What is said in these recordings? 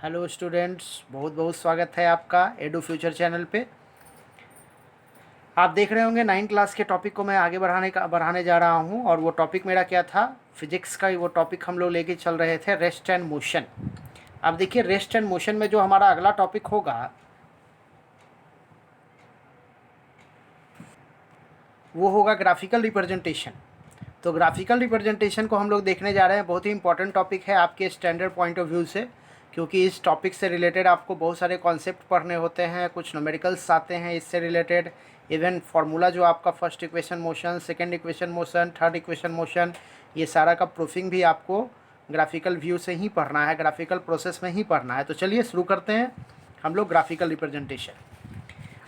Hello students, बहुत बहुत स्वागत है आपका एडू फ्यूचर चैनल पे। आप देख रहे होंगे 9th क्लास के टॉपिक को मैं आगे बढ़ाने जा रहा हूँ। और वो टॉपिक मेरा क्या था, फिजिक्स का ही वो टॉपिक हम लोग लेके चल रहे थे, रेस्ट एंड मोशन। अब देखिए, रेस्ट एंड मोशन में जो हमारा अगला टॉपिक होगा वो होगा ग्राफिकल रिप्रेजेंटेशन। तो ग्राफिकल रिप्रेजेंटेशन को हम लोग देखने जा रहे हैं। बहुत ही इंपॉर्टेंट टॉपिक है आपके स्टैंडर्ड पॉइंट ऑफ व्यू से, क्योंकि इस टॉपिक से रिलेटेड आपको बहुत सारे कॉन्सेप्ट पढ़ने होते हैं, कुछ न्यूमेरिकल्स आते हैं इससे रिलेटेड। इवन फार्मूला जो आपका first equation motion, second equation motion, third equation motion, ये सारा का प्रूफिंग भी आपको ग्राफिकल व्यू से ही पढ़ना है, ग्राफिकल प्रोसेस में ही पढ़ना है। तो चलिए शुरू करते हैं हम लोग ग्राफिकल रिप्रेजेंटेशन।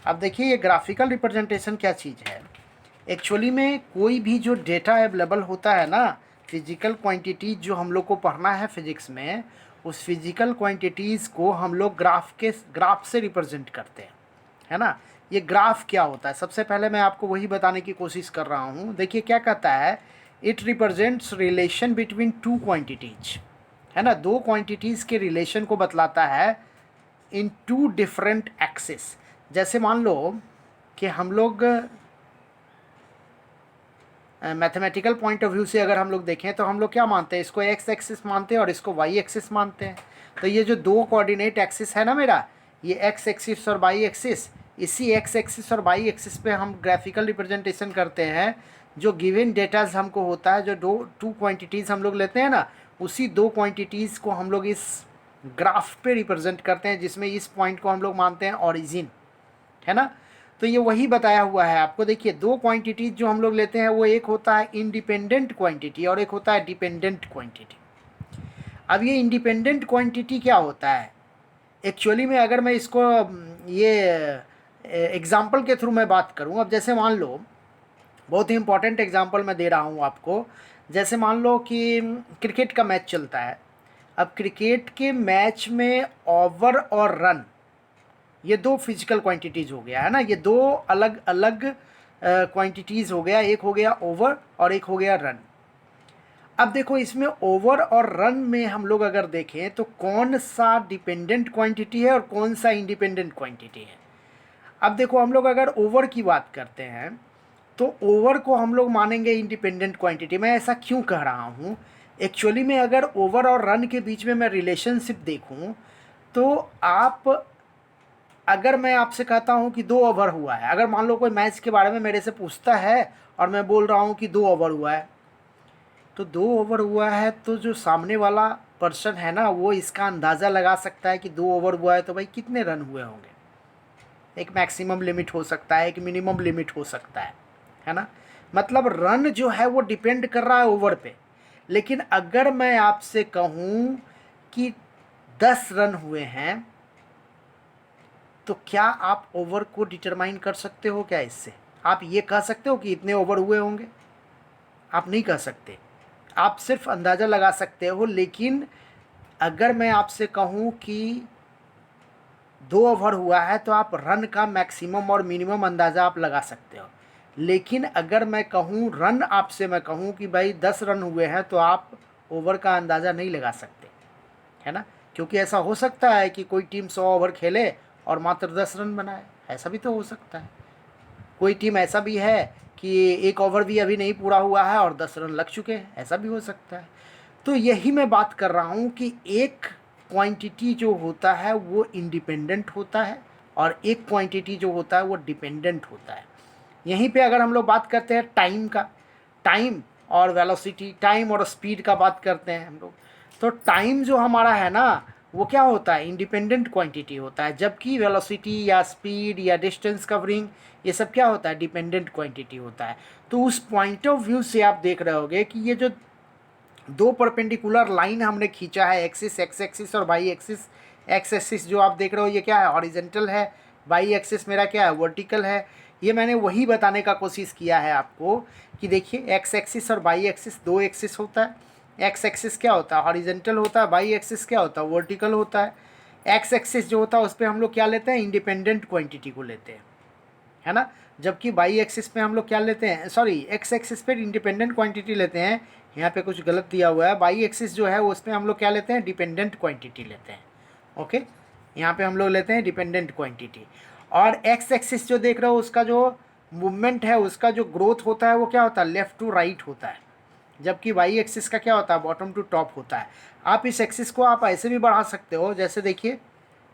अब देखिए, ये ग्राफिकल रिप्रेजेंटेशन क्या चीज़ है। एक्चुअली में कोई भी जो डेटा अवेलेबल होता है ना, फिजिकल क्वांटिटीज जो हम लोग को पढ़ना है फिजिक्स में, उस फिजिकल क्वांटिटीज़ को हम लोग ग्राफ से रिप्रेजेंट करते हैं, है ना। ये ग्राफ क्या होता है, सबसे पहले मैं आपको वही बताने की कोशिश कर रहा हूँ। देखिए क्या कहता है, it represents relation between two quantities, है ना। दो क्वांटिटीज़ के रिलेशन को बतलाता है इन टू डिफरेंट एक्सिस। जैसे मान लो कि हम लोग मैथमेटिकल पॉइंट ऑफ व्यू से अगर हम लोग देखें तो हम लोग क्या मानते हैं, इसको एक्स एक्सिस मानते हैं और इसको वाई एक्सिस मानते हैं। तो ये जो दो कोऑर्डिनेट एक्सिस है ना मेरा, ये एक्स एक्सिस और वाई एक्सिस, इसी एक्स एक्सिस और वाई एक्सिस पे हम ग्राफिकल रिप्रेजेंटेशन करते हैं। जो गिवन डेटाज हमको होता है, जो टू क्वांटिटीज़ हम लोग लेते हैं ना, उसी दो क्वांटिटीज़ को हम लोग इस ग्राफ पे रिप्रेजेंट करते हैं, जिसमें इस पॉइंट को हम लोग मानते हैं ऑरिजिन, है ना। तो ये वही बताया हुआ है आपको। देखिए, दो क्वांटिटीज जो हम लोग लेते हैं वो एक होता है इंडिपेंडेंट क्वांटिटी और एक होता है डिपेंडेंट क्वांटिटी। अब ये इंडिपेंडेंट क्वांटिटी क्या होता है एक्चुअली में, अगर मैं इसको ये एग्जाम्पल के थ्रू मैं बात करूं। अब जैसे मान लो, बहुत ही इंपॉर्टेंट एग्जाम्पल मैं दे रहा हूं आपको। जैसे मान लो कि क्रिकेट का मैच चलता है। अब क्रिकेट के मैच में ओवर और रन, ये दो फिजिकल क्वांटिटीज़ हो गया, है ना। ये दो अलग अलग क्वांटिटीज़ हो गया, एक हो गया ओवर और एक हो गया रन। अब देखो, इसमें ओवर और रन में हम लोग अगर देखें तो कौन सा डिपेंडेंट क्वांटिटी है और कौन सा इंडिपेंडेंट क्वांटिटी है। अब देखो, हम लोग अगर ओवर की बात करते हैं तो ओवर को हम लोग मानेंगे इंडिपेंडेंट क्वांटिटी। मैं ऐसा क्यों कह रहा हूँ, एक्चुअली में अगर ओवर और रन के बीच में मैं रिलेशनशिप देखूँ तो आप, अगर मैं आपसे कहता हूं कि 2 ओवर हुआ है, अगर मान लो कोई मैच के बारे में मेरे से पूछता है और मैं बोल रहा हूं कि 2 ओवर हुआ है, तो 2 ओवर हुआ है तो जो सामने वाला पर्सन है ना, वो इसका अंदाज़ा लगा सकता है कि 2 ओवर हुआ है तो भाई कितने रन हुए होंगे। एक मैक्सिमम लिमिट हो सकता है, एक मिनिमम लिमिट हो सकता है ना। मतलब रन जो है वो डिपेंड कर रहा है ओवर पे। लेकिन अगर मैं आपसे कहूँ कि 10 रन हुए हैं, तो क्या आप ओवर को डिटरमाइन कर सकते हो क्या इससे? आप ये कह सकते हो कि इतने ओवर हुए होंगे? आप नहीं कह सकते, आप सिर्फ अंदाज़ा लगा सकते हो। लेकिन अगर मैं आपसे कहूँ कि 2 ओवर हुआ है तो आप रन का मैक्सिमम और मिनिमम अंदाज़ा आप लगा सकते हो। लेकिन अगर मैं कहूँ रन, आपसे मैं कहूँ कि भाई 10 रन हुए हैं, तो आप ओवर का अंदाज़ा नहीं लगा सकते, है ना। क्योंकि ऐसा हो सकता है कि कोई टीम 100 ओवर खेले और मात्र 10 रन बनाए, ऐसा भी तो हो सकता है। कोई टीम ऐसा भी है कि 1 ओवर भी अभी नहीं पूरा हुआ है और 10 रन लग चुके हैं, ऐसा भी हो सकता है। तो यही मैं बात कर रहा हूँ कि एक क्वांटिटी जो होता है वो इंडिपेंडेंट होता है और एक क्वांटिटी जो होता है वो डिपेंडेंट होता है। यहीं पे अगर हम लोग बात करते हैं टाइम का, टाइम और वेलोसिटी, टाइम और स्पीड का बात करते हैं हम लोग, तो टाइम जो हमारा है ना, वो क्या होता है, इंडिपेंडेंट क्वांटिटी होता है। जबकि वेलोसिटी या स्पीड या डिस्टेंस कवरिंग, ये सब क्या होता है, डिपेंडेंट क्वांटिटी होता है। तो उस पॉइंट ऑफ व्यू से आप देख रहे होगे कि ये जो दो परपेंडिकुलर लाइन हमने खींचा है, एक्सिस, एक्स एक्सिस और वाई एक्सिस। एक्स एक्सिस जो आप देख रहे हो ये क्या है, हॉरिजेंटल है। वाई एक्सिस मेरा क्या है, वर्टिकल है। ये मैंने वही बताने का कोशिश किया है आपको कि देखिए, एक्स एक्सिस और वाई एक्सिस दो एक्सिस होता है। एक्स एक्सिस क्या होता है, हॉरिजेंटल होता है। वाई एक्सिस क्या होता है, वर्टिकल होता है। एक्स एक्सिस जो होता है उस पर हम लोग क्या लेते हैं, इंडिपेंडेंट क्वांटिटी को लेते हैं, है ना। जबकि वाई एक्सिस पे हम लोग क्या लेते हैं, सॉरी, एक्स एक्सिस पे इंडिपेंडेंट क्वांटिटी लेते हैं। यहाँ पे कुछ गलत दिया हुआ है। वाई एक्सिस जो है उस पर हम लोग क्या लेते हैं, डिपेंडेंट क्वांटिटी लेते हैं। ओके, यहाँ पे हम लोग लेते हैं डिपेंडेंट क्वांटिटी। और एक्स एक्सिस जो देख रहे हो उसका जो मूवमेंट है, उसका जो ग्रोथ होता है वो क्या होता है, लेफ्ट टू राइट होता है, जबकि वाई एक्सिस का क्या होता है, बॉटम टू टॉप होता है। आप इस एक्सिस को आप ऐसे भी बढ़ा सकते हो, जैसे देखिए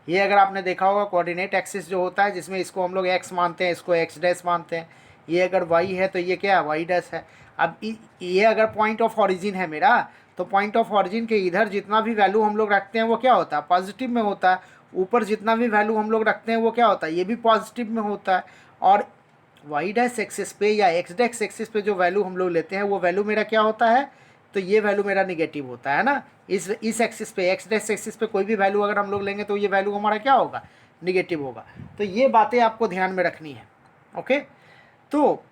ये अगर आपने देखा होगा कोऑर्डिनेट एक्सिस जो होता है, जिसमें इसको हम लोग एक्स मानते हैं, इसको एक्स डैश मानते हैं, ये अगर वाई है तो ये क्या है, वाई डैश है। अब ये अगर पॉइंट ऑफ ऑरिजिन है मेरा, तो पॉइंट ऑफ ऑरिजिन के इधर जितना भी वैल्यू हम लोग रखते हैं वो क्या होता है, पॉजिटिव में होता है। ऊपर जितना भी वैल्यू हम लोग रखते हैं वो क्या होता है, ये भी पॉजिटिव में होता है। और वाई डैश एक्सिस पे या एक्स डैश एक्सिस पे जो वैल्यू हम लोग लेते हैं वो वैल्यू मेरा क्या होता है, तो ये वैल्यू मेरा निगेटिव होता है ना। इस एक्सिस पे, एक्स डैश एक्सिस पे कोई भी वैल्यू अगर हम लोग लेंगे तो ये वैल्यू हमारा क्या होगा, निगेटिव होगा। तो ये बातें आपको ध्यान में रखनी है। ओके, तो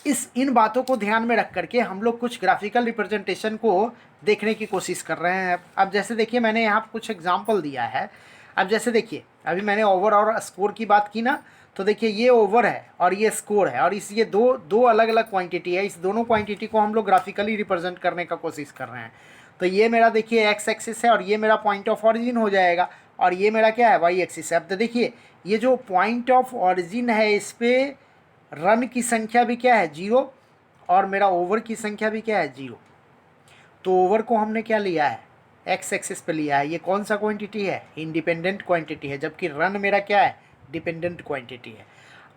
इन बातों को ध्यान में रख करके हम लोग कुछ ग्राफिकल रिप्रेजेंटेशन को देखने की कोशिश कर रहे हैं। अब जैसे देखिए मैंने यहाँ कुछ एग्जांपल दिया है। अब जैसे देखिए अभी मैंने ओवर और स्कोर की बात की ना, तो देखिए ये ओवर है और ये स्कोर है, और ये दो अलग अलग क्वांटिटी है। इस दोनों क्वांटिटी को हम लोग ग्राफिकली रिप्रेजेंट करने का कोशिश कर रहे हैं। तो ये मेरा देखिए एक्स एक्सिस है और ये मेरा पॉइंट ऑफ ऑरिजिन हो जाएगा, और ये मेरा क्या है, वाई एक्सिस है। अब तो देखिए ये जो पॉइंट ऑफ ऑरिजिन है इस पर रन की संख्या भी क्या है, 0, और मेरा ओवर की संख्या भी क्या है, 0। तो ओवर को हमने क्या लिया है, एक्स एक्सिस पे लिया है। ये कौन सा क्वांटिटी है, इंडिपेंडेंट क्वांटिटी है, जबकि रन मेरा क्या है, डिपेंडेंट क्वांटिटी है।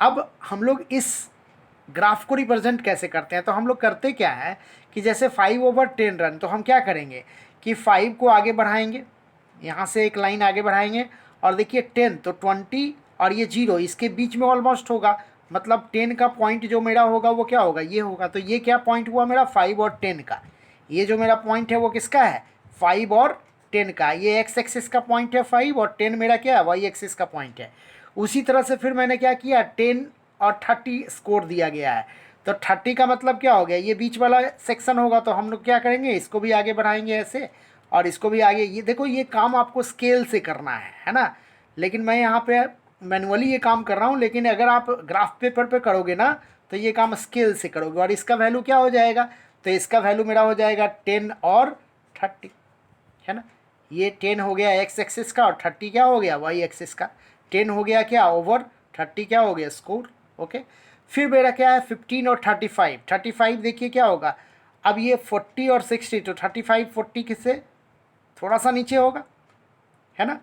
अब हम लोग इस ग्राफ को रिप्रेजेंट कैसे करते हैं, तो हम लोग करते क्या है कि जैसे 5/10 रन, तो हम क्या करेंगे कि 5 को आगे बढ़ाएंगे, यहाँ से एक लाइन आगे बढ़ाएंगे, और देखिए 10 तो 20 और ये 0 इसके बीच में ऑलमोस्ट होगा, मतलब 10 का पॉइंट जो मेरा होगा वो क्या होगा, ये होगा। तो ये क्या पॉइंट हुआ मेरा, 5 और 10 का। ये जो मेरा पॉइंट है वो किसका है, 5 और 10 का। ये एक्स एक्सिस का पॉइंट है 5, और 10 मेरा क्या है, वाई एक्सिस का पॉइंट है। उसी तरह से फिर मैंने क्या किया, 10 और 30 स्कोर दिया गया है। तो 30 का मतलब क्या हो गया, ये बीच वाला सेक्शन होगा, तो हम लोग क्या करेंगे, इसको भी आगे बढ़ाएंगे ऐसे, और इसको भी आगे। ये देखो ये काम आपको स्केल से करना है ना। लेकिन मैं यहाँ पे मैनुअली ये काम कर रहा हूँ, लेकिन अगर आप ग्राफ पेपर पे करोगे ना तो ये काम स्केल से करोगे। और इसका वैल्यू क्या हो जाएगा, तो इसका वैल्यू मेरा हो जाएगा 10 और 30, है ना। ये 10 हो गया एक्स एक्सिस का, और 30 क्या हो गया, वाई एक्सिस का। 10 हो गया क्या, ओवर, 30 क्या हो गया, स्कोर। ओके, फिर मेरा क्या है 15 और 35। 35 देखिए क्या होगा, अब ये 40 और 60, तो 35 40 किससे थोड़ा सा नीचे होगा, है ना।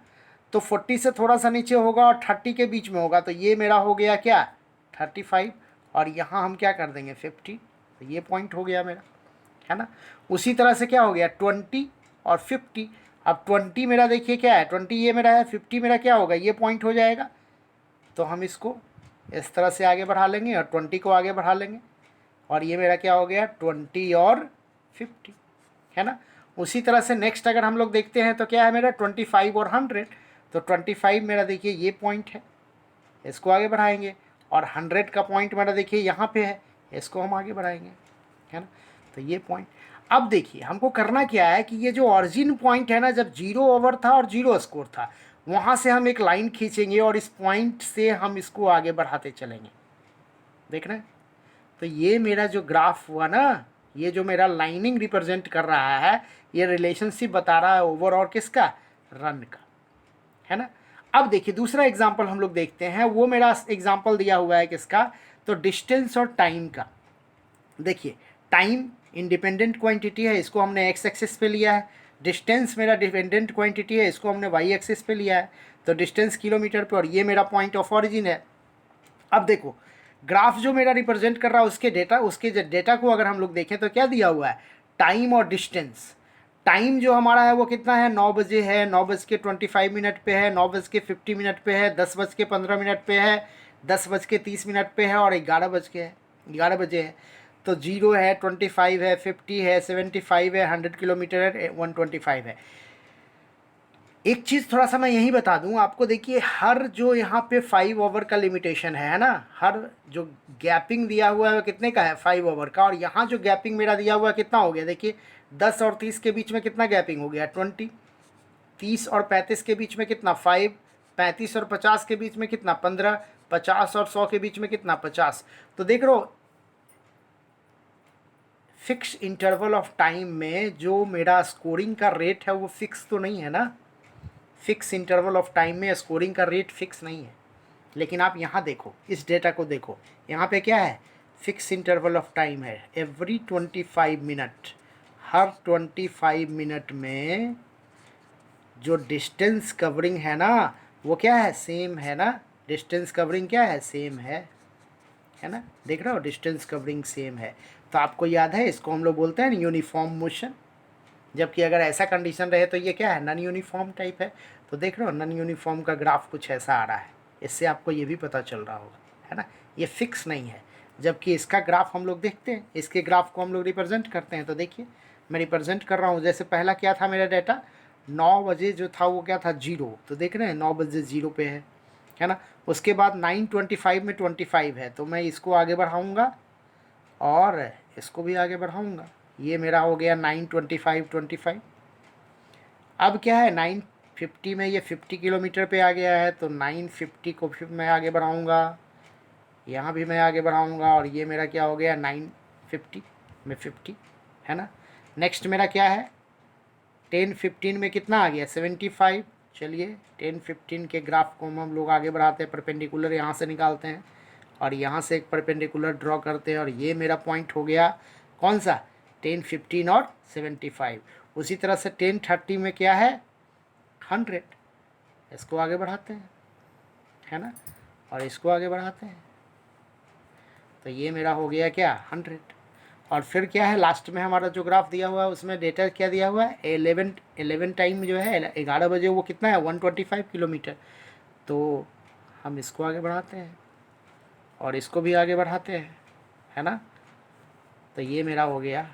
तो 40 से थोड़ा सा नीचे होगा और 30 के बीच में होगा, तो ये मेरा हो गया क्या, 35, और यहाँ हम क्या कर देंगे 50, तो ये पॉइंट हो गया मेरा, है ना। उसी तरह से क्या हो गया 20 और 50। अब 20 मेरा देखिए क्या है, 20 ये मेरा है, 50 मेरा क्या होगा, ये पॉइंट हो जाएगा। तो हम इसको इस तरह से आगे बढ़ा लेंगे और 20 को आगे बढ़ा लेंगे, और ये मेरा क्या हो गया 20 और 50, है ना। उसी तरह से नेक्स्ट अगर हम लोग देखते हैं तो क्या है मेरा 25 और 100। तो 25 मेरा देखिए ये पॉइंट है, इसको आगे बढ़ाएंगे, और 100 का पॉइंट मेरा देखिए यहाँ पे है, इसको हम आगे बढ़ाएंगे, है ना। तो ये पॉइंट, अब देखिए हमको करना क्या है कि ये जो ऑरिजिन पॉइंट है ना, जब 0 ओवर था और 0 स्कोर था, वहाँ से हम एक लाइन खींचेंगे और इस पॉइंट से हम इसको आगे बढ़ाते चलेंगे, देख रहे हैं। तो ये मेरा जो ग्राफ हुआ ना, ये जो मेरा लाइनिंग रिप्रेजेंट कर रहा है, ये रिलेशनशिप बता रहा है ओवर और किसका, रन का, है ना। अब देखिए दूसरा एग्जांपल हम लोग देखते हैं। वो मेरा एग्जांपल दिया हुआ है किसका, तो डिस्टेंस और टाइम का। देखिए टाइम इंडिपेंडेंट क्वांटिटी है, इसको हमने एक्स एक्सिस पे लिया है। डिस्टेंस मेरा डिपेंडेंट क्वांटिटी है, इसको हमने वाई एक्सिस पे लिया है। तो डिस्टेंस किलोमीटर पे, और ये मेरा पॉइंट ऑफ ऑरिजिन है। अब देखो ग्राफ जो मेरा रिप्रेजेंट कर रहा है उसके डेटा को अगर हम लोग देखें तो क्या दिया हुआ है, टाइम और डिस्टेंस। टाइम जो हमारा है वो कितना है, 9 बजे है, 9:25 पे है, 9:50 पे है, 10:15 पे है, 10:30 पे है, और 11 बजे है। तो 0 है, 25 है, 50 है, 75 है, 100 किलोमीटर है, 125 है। एक चीज़ थोड़ा सा मैं यही बता दूं आपको, देखिए हर जो यहाँ पे 5 ओवर का लिमिटेशन है ना, हर जो गैपिंग दिया हुआ है वो कितने का है, 5 ओवर का। और यहाँ जो गैपिंग मेरा दिया हुआ है कितना हो गया, देखिए 10 और 30 के बीच में कितना गैपिंग हो गया, 20। 30 और 35 के बीच में कितना, 5। 35 और 50 के बीच में कितना, 15। 50 और 100 के बीच में कितना, 50। तो देख रहे हो फिक्स इंटरवल ऑफ टाइम में जो मेरा स्कोरिंग का रेट है वो फिक्स तो नहीं है ना, फिक्स इंटरवल ऑफ टाइम में स्कोरिंग का रेट फिक्स नहीं है। लेकिन आप यहाँ देखो, इस डेटा को देखो, यहाँ पे क्या है, फिक्स इंटरवल ऑफ टाइम है, एवरी 25 मिनट, हर 25 मिनट में जो डिस्टेंस कवरिंग है ना वो क्या है, सेम है ना, डिस्टेंस कवरिंग क्या है, सेम है ना, देख रहे हो, डिस्टेंस कवरिंग सेम है। तो आपको याद है, इसको हम लोग बोलते हैं यूनिफॉर्म मोशन। जबकि अगर ऐसा कंडीशन रहे तो ये क्या है, नॉन यूनिफॉर्म टाइप है। तो देख रहे हो, नॉन यूनिफॉर्म का ग्राफ कुछ ऐसा आ रहा है, इससे आपको ये भी पता चल रहा होगा, है ना, ये फिक्स नहीं है। जबकि इसका ग्राफ हम लोग देखते हैं, इसके ग्राफ को हम लोग रिप्रेजेंट करते हैं। तो देखिए मैं रिप्रेजेंट कर रहा हूँ, जैसे पहला क्या था मेरा डेटा, 9 बजे जो था वो क्या था, 0। तो देख रहे हैं 9 बजे 0 पे है ना। उसके बाद 9:25 में 25 है, तो मैं इसको आगे बढ़ाऊँगा और इसको भी आगे बढ़ाऊँगा। ये मेरा हो गया 9:25 अब क्या है, 9:50 में ये 50 किलोमीटर पे आ गया है, तो 9:50 को फिर मैं आगे बढ़ाऊँगा, यहाँ भी मैं आगे बढ़ाऊँगा, और ये मेरा क्या हो गया, 9:50 में 50, है ना। नेक्स्ट मेरा क्या है, 10:15 में कितना आ गया, 75। चलिए 10:15 के ग्राफ को हम लोग आगे बढ़ाते हैं, परपेंडिकुलर यहाँ से निकालते हैं और यहाँ से एक परपेंडिकुलर ड्रॉ करते हैं, और ये मेरा पॉइंट हो गया कौन सा, 10:15 और 75। उसी तरह से 10:30 में क्या है, 100, इसको आगे बढ़ाते हैं, है ना, और इसको आगे बढ़ाते हैं, तो ये मेरा हो गया क्या, 100। और फिर क्या है, लास्ट में हमारा जो ग्राफ दिया हुआ है उसमें डेटा क्या दिया हुआ है, 11 टाइम जो है 11 बजे वो कितना है, 125 किलोमीटर। तो हम इसको आगे बढ़ाते हैं और इसको भी आगे बढ़ाते हैं, है ना। तो ये मेरा हो गया।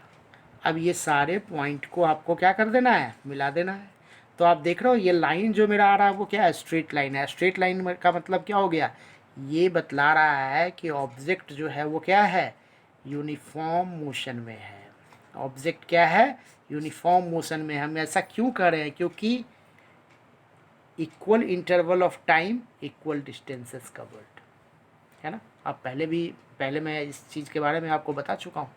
अब ये सारे पॉइंट को आपको क्या कर देना है, मिला देना है। तो आप देख रहे हो ये लाइन जो मेरा आ रहा है वो क्या है, स्ट्रेट लाइन है। स्ट्रेट लाइन का मतलब क्या हो गया, ये बतला रहा है कि ऑब्जेक्ट जो है वो क्या है, यूनिफॉर्म मोशन में है। ऑब्जेक्ट क्या है, यूनिफॉर्म मोशन में। हम ऐसा क्यों कर रहे हैं, क्योंकि equal interval of time, equal distances covered, है ना। आप पहले मैं इस चीज़ के बारे में आपको बता चुका हूँ।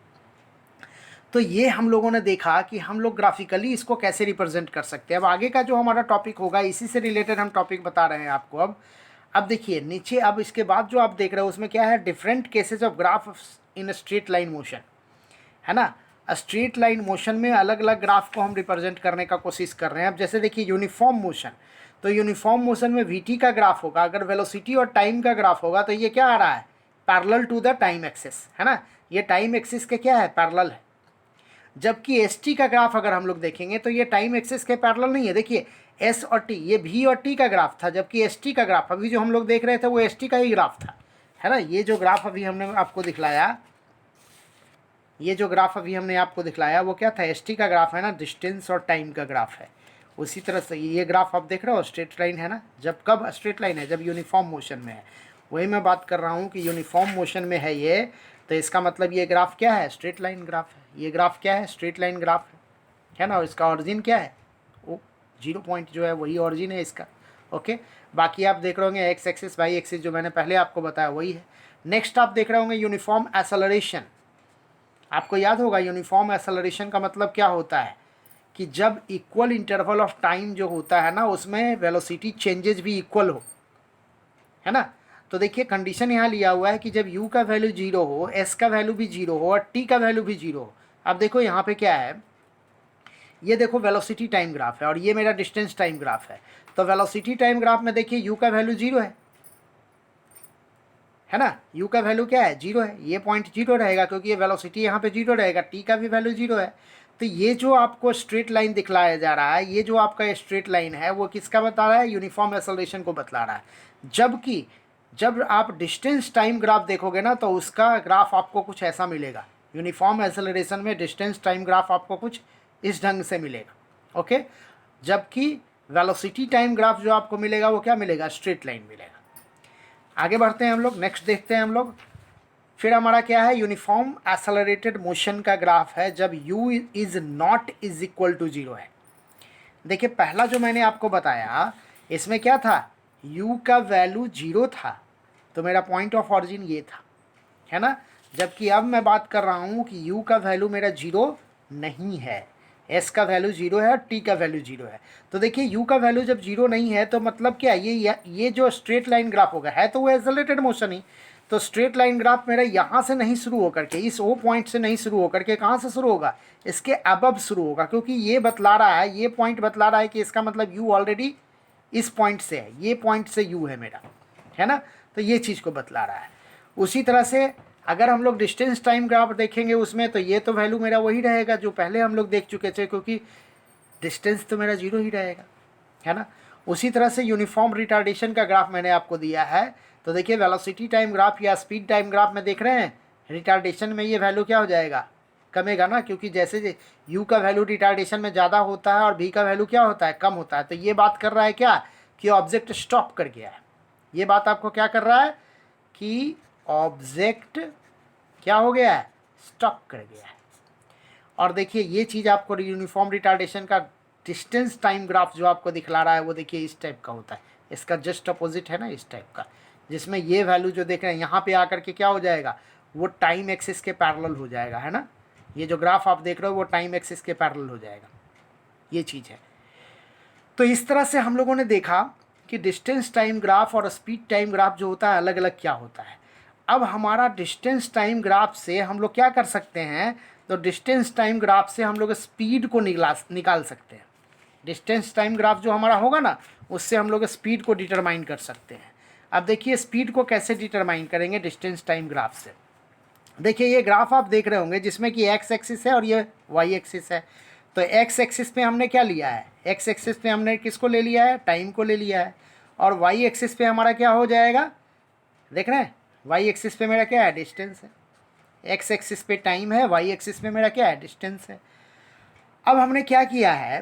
तो ये हम लोगों ने देखा कि हम लोग ग्राफिकली इसको कैसे रिप्रेजेंट कर सकते हैं। अब आगे का जो हमारा टॉपिक होगा, इसी से रिलेटेड हम टॉपिक बता रहे हैं आपको। अब देखिए नीचे, अब इसके बाद जो आप देख रहे हो उसमें क्या है, different cases of graph in straight line motion, है ना। स्ट्रेट लाइन मोशन में अलग अलग ग्राफ को हम रिप्रेजेंट करने का कोशिश कर रहे हैं। अब जैसे देखिए यूनिफॉर्म मोशन, तो यूनिफॉर्म मोशन में वीटी का ग्राफ होगा, अगर वेलोसिटी और टाइम का ग्राफ होगा तो ये क्या आ रहा है, parallel to the time axis, है ना। ये टाइम एक्सिस के क्या है, पैरेलल है। जबकि एस टी का ग्राफ अगर हम लोग देखेंगे तो ये टाइम एक्सिस के पैरेलल नहीं है। देखिए एस और टी, ये भी और टी का ग्राफ था, जबकि एस टी का ग्राफ अभी जो हम लोग देख रहे थे वो एस टी का ही ग्राफ था, है ना। ये जो ग्राफ अभी हमने आपको दिखलाया, ये जो ग्राफ अभी हमने आपको दिखलाया वो क्या था, एस टी का ग्राफ है ना, डिस्टेंस और टाइम का ग्राफ है। उसी तरह से ये ग्राफ आप देख रहे हो, स्ट्रेट लाइन है ना। जब कब स्ट्रेट लाइन है, जब यूनिफॉर्म मोशन में है। वही मैं बात कर रहा हूँ कि यूनिफॉर्म मोशन में है ये, तो इसका मतलब ये ग्राफ क्या है, स्ट्रेट लाइन ग्राफ है। ये ग्राफ क्या है, स्ट्रेट लाइन ग्राफ है ना। और इसका ऑरिजिन क्या है, वो 0 पॉइंट जो है वही ऑरिजिन है इसका। ओके, बाकी आप देख रहे होंगे एक्स एक्सिस वाई एक्सिस जो मैंने पहले आपको बताया वही है। नेक्स्ट आप देख रहे होंगे यूनिफॉर्म एक्सेलरेशन। आपको याद होगा यूनिफॉर्म एक्सेलरेशन का मतलब क्या होता है, कि जब इक्वल इंटरवल ऑफ टाइम जो होता है ना उसमें वेलोसिटी चेंजेस भी इक्वल हो, है ना। तो देखिए कंडीशन यहाँ लिया हुआ है कि जब u का वैल्यू 0 हो, s का वैल्यू भी 0 हो और t का वैल्यू भी 0 हो। अब देखो यहाँ पे क्या है, ये देखो वेलोसिटी टाइम ग्राफ है और ये मेरा डिस्टेंस टाइम ग्राफ है। तो वेलोसिटी टाइम ग्राफ में देखिए u का वैल्यू 0 है ना। u का वैल्यू क्या है, 0 है। ये पॉइंट 0 रहेगा क्योंकि ये वेलोसिटी यहाँ पे 0 रहेगा, t का भी वैल्यू 0 है। तो ये जो आपको स्ट्रेट लाइन दिखलाया जा रहा है, ये जो आपका स्ट्रेट लाइन है वो किसका बता रहा है, यूनिफॉर्म एक्सेलरेशन को बतला रहा है। जबकि जब आप डिस्टेंस टाइम ग्राफ देखोगे ना तो उसका ग्राफ आपको कुछ ऐसा मिलेगा। यूनिफॉर्म एक्सेलरेशन में डिस्टेंस टाइम ग्राफ आपको कुछ इस ढंग से मिलेगा। ओके, जबकि वेलोसिटी टाइम ग्राफ जो आपको मिलेगा वो क्या मिलेगा, स्ट्रेट लाइन मिलेगा। आगे बढ़ते हैं हम लोग, नेक्स्ट देखते हैं हम लोग। फिर हमारा क्या है, यूनिफॉर्म एक्सेलरेटेड मोशन का ग्राफ है जब u is not is equal to 0 है। देखिए पहला जो मैंने आपको बताया इसमें क्या था, u का वैल्यू 0 था, तो मेरा पॉइंट ऑफ ऑरिजिन ये था, है ना। जबकि अब मैं बात कर रहा हूँ कि u का वैल्यू मेरा 0 नहीं है, एस का वैल्यू 0 है और टी का वैल्यू 0 है। तो देखिए यू का वैल्यू जब 0 नहीं है तो मतलब क्या, ये जो स्ट्रेट लाइन ग्राफ होगा है तो वो एक्सेलरेटेड मोशन ही। तो स्ट्रेट लाइन ग्राफ मेरा यहाँ से नहीं शुरू होकर के, इस ओ पॉइंट से नहीं शुरू होकर के कहाँ से शुरू होगा, इसके अबव शुरू होगा, क्योंकि ये बतला रहा है, ये पॉइंट बतला रहा है कि इसका मतलब यू ऑलरेडी इस पॉइंट से है, ये पॉइंट से यू है मेरा, है ना। तो ये चीज़ को बतला रहा है। उसी तरह से अगर हम लोग डिस्टेंस टाइम ग्राफ देखेंगे उसमें, तो ये तो वैल्यू मेरा वही रहेगा जो पहले हम लोग देख चुके थे, क्योंकि डिस्टेंस तो मेरा 0 ही रहेगा, है ना। उसी तरह से यूनिफॉर्म रिटार्डेशन का ग्राफ मैंने आपको दिया है। तो देखिए वेलोसिटी टाइम ग्राफ या स्पीड टाइम ग्राफ में देख रहे हैं, रिटार्डेशन में ये वैल्यू क्या हो जाएगा, कमेगा ना, क्योंकि जैसे यू का वैल्यू रिटार्डेशन में ज़्यादा होता है और भी का वैल्यू क्या होता है, कम होता है। तो ये बात कर रहा है क्या कि ऑब्जेक्ट स्टॉप कर गया है। ये बात आपको क्या कर रहा है कि ऑब्जेक्ट क्या हो गया है, स्टॉप कर गया है। और देखिए ये चीज़ आपको यूनिफॉर्म रिटार्डेशन का डिस्टेंस टाइम ग्राफ जो आपको दिखला रहा है वो देखिए इस टाइप का होता है, इसका जस्ट अपोजिट है ना, इस टाइप का, जिसमें ये वैल्यू जो देख रहे हैं यहाँ पे आकर के क्या हो जाएगा, वो टाइम एक्सिस के पैरेलल हो जाएगा, है ना। ये जो ग्राफ आप देख रहे हो वो टाइम एक्सिस के पैरेलल हो जाएगा, ये चीज़ है। तो इस तरह से हम लोगों ने देखा कि डिस्टेंस टाइम ग्राफ और स्पीड टाइम ग्राफ जो होता है अलग अलग क्या होता है। अब हमारा डिस्टेंस टाइम ग्राफ से हम लोग क्या कर सकते हैं, तो डिस्टेंस टाइम ग्राफ से हम लोग स्पीड को निकाल सकते हैं। डिस्टेंस टाइम ग्राफ जो हमारा होगा ना, उससे हम लोग स्पीड को डिटरमाइन कर सकते हैं। अब देखिए स्पीड को कैसे डिटरमाइन करेंगे डिस्टेंस टाइम ग्राफ से। देखिए ये ग्राफ आप देख रहे होंगे जिसमें कि एक्स एक्सिस है और ये वाई एक्सिस है। तो एक्स एक्सिस पे हमने क्या लिया है, एक्स एक्सिस पे हमने किसको ले लिया है, टाइम को ले लिया है। और वाई एक्सिस पे हमारा क्या हो जाएगा, देख रहे हैं, वाई एक्सिस पे मेरा क्या है, डिस्टेंस है। एक्स एक्सिस पे टाइम है, वाई एक्सिस पे मेरा क्या है, डिस्टेंस है। अब हमने क्या किया है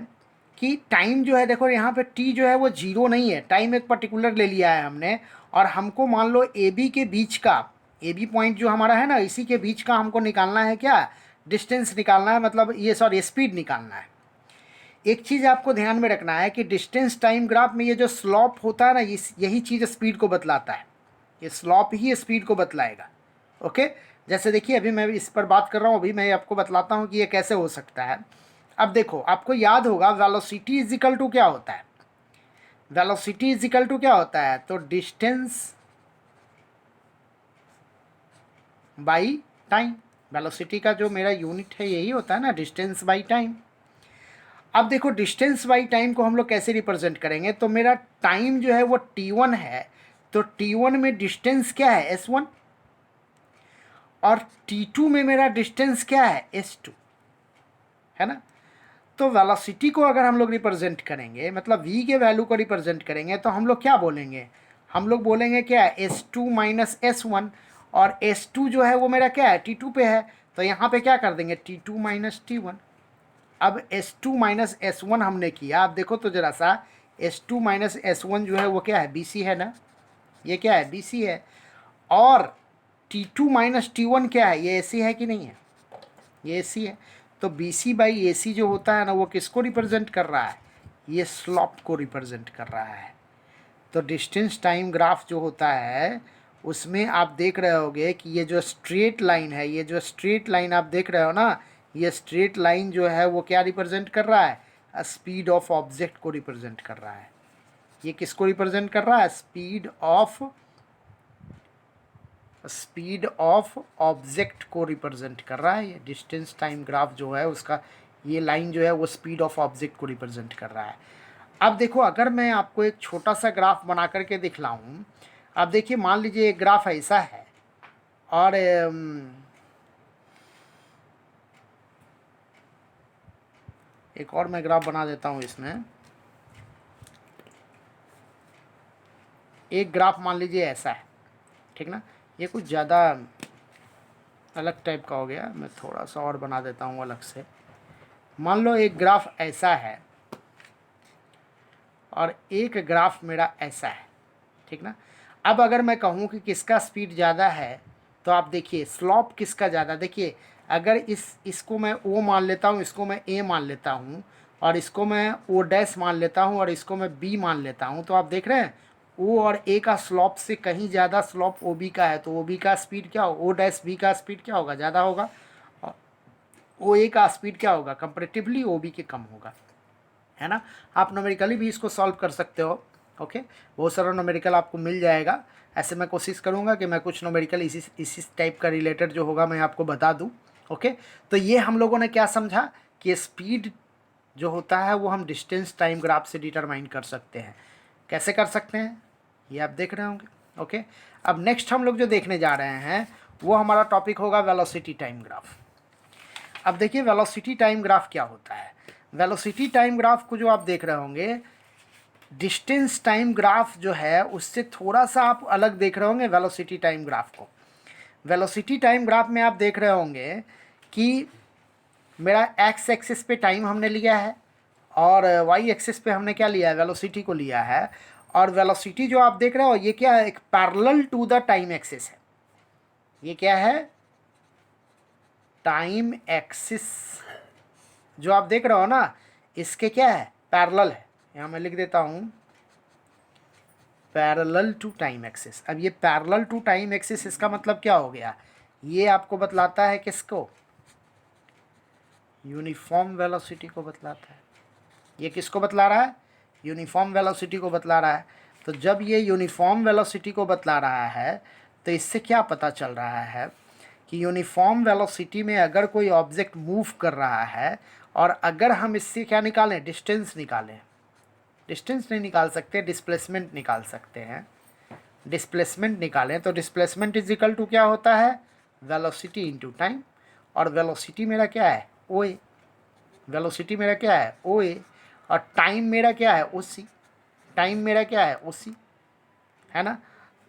कि टाइम जो है, देखो यहाँ पे टी जो है वो 0 नहीं है, टाइम एक पर्टिकुलर ले लिया है हमने। और हमको मान लो ए बी के बीच का, ए बी पॉइंट जो हमारा है ना, इसी के बीच का हमको निकालना है क्या, डिस्टेंस निकालना है, मतलब ये सॉरी स्पीड निकालना है। एक चीज़ आपको ध्यान में रखना है कि डिस्टेंस टाइम ग्राफ में ये जो स्लॉप होता है ना, यही चीज़ स्पीड को बतलाता है, ये स्लॉप ही स्पीड को बतलाएगा। ओके, जैसे देखिए अभी मैं इस पर बात कर रहा हूँ, अभी मैं आपको बतलाता हूँ कि ये कैसे हो सकता है। अब देखो आपको याद होगा वेलोसिटी इज इक्वल टू क्या होता है, वेलोसिटी इज इक्वल टू क्या होता है, तो डिस्टेंस बाई टाइम। वेलोसिटी का जो मेरा यूनिट है यही होता है ना, डिस्टेंस बाई टाइम। अब देखो डिस्टेंस बाई टाइम को हम लोग कैसे रिप्रेजेंट करेंगे, तो मेरा टाइम जो है वो t1 है, तो t1 में डिस्टेंस क्या है, s1, और t2 में मेरा डिस्टेंस क्या है, s2, है ना। तो वेलोसिटी को अगर हम लोग रिप्रेजेंट करेंगे, मतलब v के वैल्यू को रिप्रेजेंट करेंगे, तो हम लोग क्या बोलेंगे, हम लोग बोलेंगे क्या है, s2 माइनस s1, और s2 जो है वो मेरा क्या है, t2 पे है, तो यहाँ पे क्या कर देंगे, t2 माइनस t1। अब s2 माइनस s1 हमने किया, अब देखो तो ज़रा सा, s2 माइनस s1 जो है वो क्या है, bc है ना, ये क्या है, bc है। और t2 माइनस t1 क्या है, ये ac है कि नहीं है, ये ac है। तो bc बाई ac जो होता है ना, वो किसको रिप्रेजेंट कर रहा है, ये स्लॉप को रिप्रेजेंट कर रहा है। तो डिस्टेंस टाइम ग्राफ जो होता है उसमें आप देख रहे होगे कि ये जो स्ट्रेट लाइन है, ये जो स्ट्रेट लाइन आप देख रहे हो ना, ये स्ट्रेट लाइन जो है वो क्या रिप्रेजेंट कर रहा है, स्पीड ऑफ ऑब्जेक्ट को रिप्रेजेंट कर रहा है। ये किसको रिप्रेजेंट कर रहा है, स्पीड ऑफ ऑब्जेक्ट को रिप्रेजेंट कर रहा है। ये डिस्टेंस टाइम ग्राफ जो है उसका ये लाइन जो है वो स्पीड ऑफ ऑब्जेक्ट को रिप्रेजेंट कर रहा है। अब देखो अगर मैं आपको एक छोटा सा ग्राफ बना करके दिखलाऊं, अब देखिए मान लीजिए एक ग्राफ ऐसा है, और एक और मैं ग्राफ बना देता हूँ इसमें। एक ग्राफ मान लीजिए ऐसा है, ठीक ना, ये कुछ ज़्यादा अलग टाइप का हो गया, मैं थोड़ा सा और बना देता हूँ अलग से। मान लो एक ग्राफ ऐसा है और एक ग्राफ मेरा ऐसा है, ठीक ना। अब अगर मैं कहूँ कि किसका स्पीड ज़्यादा है, तो आप देखिए स्लॉप किसका ज़्यादा, देखिए अगर इसको मैं ओ मान लेता हूँ, इसको मैं ए मान लेता हूँ, और इसको मैं ओ डैश मान लेता हूँ, और इसको मैं बी मान लेता हूँ, तो आप देख रहे हैं ओ और ए का स्लॉप से कहीं ज़्यादा स्लॉप ओ बी का है, तो ओ बी का स्पीड क्या हो, ओ डैश बी का स्पीड क्या होगा, ज़्यादा होगा। ओ ए का स्पीड क्या होगा, कंपैरेटिवली ओ बी के कम होगा, है ना। आप न्यूमेरिकली भी इसको सॉल्व कर सकते हो। ओके, बहुत सारा न्यूमेरिकल आपको मिल जाएगा। ऐसे मैं कोशिश करूँगा कि मैं कुछ न्यूमेरिकल इसी टाइप का रिलेटेड जो होगा मैं आपको बता दूँ। ओके, तो ये हम लोगों ने क्या समझा कि स्पीड जो होता है वो हम डिस्टेंस टाइम ग्राफ से डिटरमाइन कर सकते हैं। कैसे कर सकते हैं ये आप देख रहे होंगे। ओके, अब नेक्स्ट हम लोग जो देखने जा रहे हैं वो हमारा टॉपिक होगा वेलोसिटी टाइम ग्राफ। अब देखिए वेलोसिटी टाइम ग्राफ क्या होता है। वेलोसिटी टाइम ग्राफ को जो आप देख रहे होंगे, डिस्टेंस टाइम ग्राफ जो है उससे थोड़ा सा आप अलग देख रहे होंगे वेलोसिटी टाइम ग्राफ को। वेलोसिटी टाइम ग्राफ में आप देख रहे होंगे कि मेरा एक्स एक्सिस पे टाइम हमने लिया है और वाई एक्सिस पे हमने क्या लिया है, वेलोसिटी को लिया है। और वेलोसिटी जो आप देख रहे हो ये क्या है, एक parallel to the time axis है। ये क्या है, टाइम एक्सिस जो आप देख रहे हो ना, इसके क्या है, पैरेलल है। यहाँ मैं लिख देता हूँ पैरेलल टू टाइम एक्सिस। अब ये पैरेलल टू टाइम एक्सिस इसका मतलब क्या हो गया, ये आपको बतलाता है किसको, यूनिफॉर्म वेलोसिटी को बतलाता है। ये किसको बतला रहा है, यूनिफॉर्म वेलोसिटी को बतला रहा है। तो जब ये यूनिफॉर्म वेलोसिटी को बतला रहा है तो इससे क्या पता चल रहा है कि यूनिफॉर्म वेलोसिटी में अगर कोई ऑब्जेक्ट मूव कर रहा है और अगर हम इससे क्या निकालें, डिस्टेंस निकालें, डिस्टेंस नहीं निकाल सकते, डिस्प्लेसमेंट निकाल सकते हैं, डिस्प्लेसमेंट निकालें तो डिस्प्लेसमेंट इज इक्वल टू क्या होता है, वेलोसिटी इनटू टाइम। और वेलोसिटी मेरा क्या है, ओ ए। वेलोसिटी मेरा क्या है, ओ ए। और टाइम मेरा क्या है, ओ सी। टाइम मेरा क्या है, ओ सी, है ना।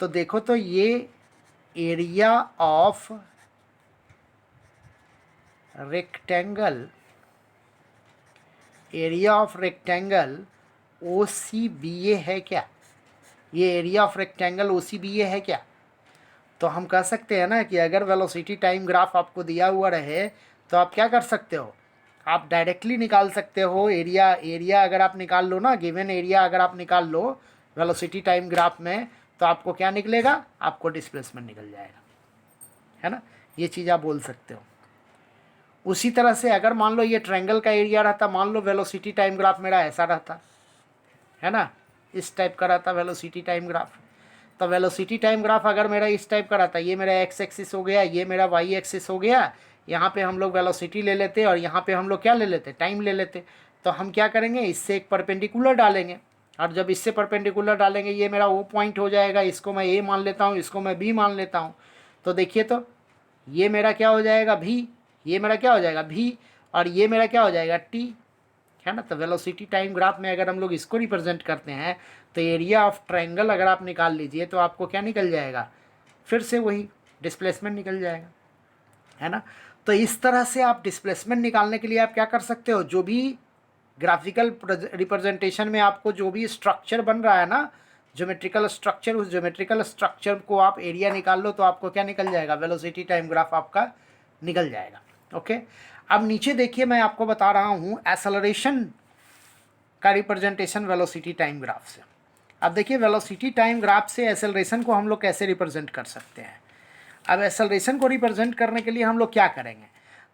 तो देखो तो ये area of rectangle, area of rectangle O C B A है क्या, ये area of rectangle O C B A है क्या। तो हम कह सकते हैं ना कि अगर वेलोसिटी टाइम ग्राफ आपको दिया हुआ रहे तो आप क्या कर सकते हो, आप डायरेक्टली निकाल सकते हो एरिया। एरिया अगर आप निकाल लो ना, गिवन एरिया अगर आप निकाल लो वेलोसिटी टाइम ग्राफ में, तो आपको क्या निकलेगा, आपको डिस्प्लेसमेंट निकल जाएगा, है ना। ये चीज़ आप बोल सकते हो। उसी तरह से अगर मान लो ये ट्रायंगल का एरिया रहता, मान लो वेलोसिटी टाइम ग्राफ मेरा ऐसा रहता, है ना, इस टाइप का रहता वेलोसिटी टाइम ग्राफ। तो वेलोसिटी टाइम ग्राफ अगर मेरा इस टाइप का रहता, ये मेरा एक्स एक्सिस हो गया, ये मेरा वाई एक्सिस हो गया, यहाँ पे हम लोग वेलोसिटी ले लेते और यहाँ पे हम लोग क्या ले लेते, टाइम ले लेते। तो हम क्या करेंगे, इससे एक परपेंडिकुलर डालेंगे और जब इससे परपेंडिकुलर डालेंगे ये मेरा वो पॉइंट हो जाएगा, इसको मैं ए मान लेता हूँ, इसको मैं बी मान लेता हूँ। तो देखिए तो ये मेरा क्या हो जाएगा, भी, ये मेरा क्या हो जाएगा, भी, और ये मेरा क्या हो जाएगा, टी, है ना। तो वेलोसिटी टाइम ग्राफ में अगर हम लोग इसको रिप्रेजेंट करते हैं तो एरिया ऑफ ट्रायंगल अगर आप निकाल लीजिए तो आपको क्या निकल जाएगा, फिर से वही डिस्प्लेसमेंट निकल जाएगा, है ना। तो इस तरह से आप डिस्प्लेसमेंट निकालने के लिए आप क्या कर सकते हो, जो भी ग्राफिकल रिप्रेजेंटेशन में आपको जो भी स्ट्रक्चर बन रहा है ना, ज्योमेट्रिकल स्ट्रक्चर, उस ज्योमेट्रिकल स्ट्रक्चर को आप एरिया निकाल लो तो आपको क्या निकल जाएगा, वेलोसिटी टाइम ग्राफ आपका निकल जाएगा। ओके, अब नीचे देखिए मैं आपको बता रहा हूँ एक्सेलरेशन का रिप्रेजेंटेशन वेलोसिटी टाइम ग्राफ से। अब देखिए वेलोसिटी टाइम ग्राफ से एक्सेलरेशन को हम लोग कैसे रिप्रेजेंट कर सकते हैं। अब एक्सेलरेशन को रिप्रेजेंट करने के लिए हम लोग क्या करेंगे,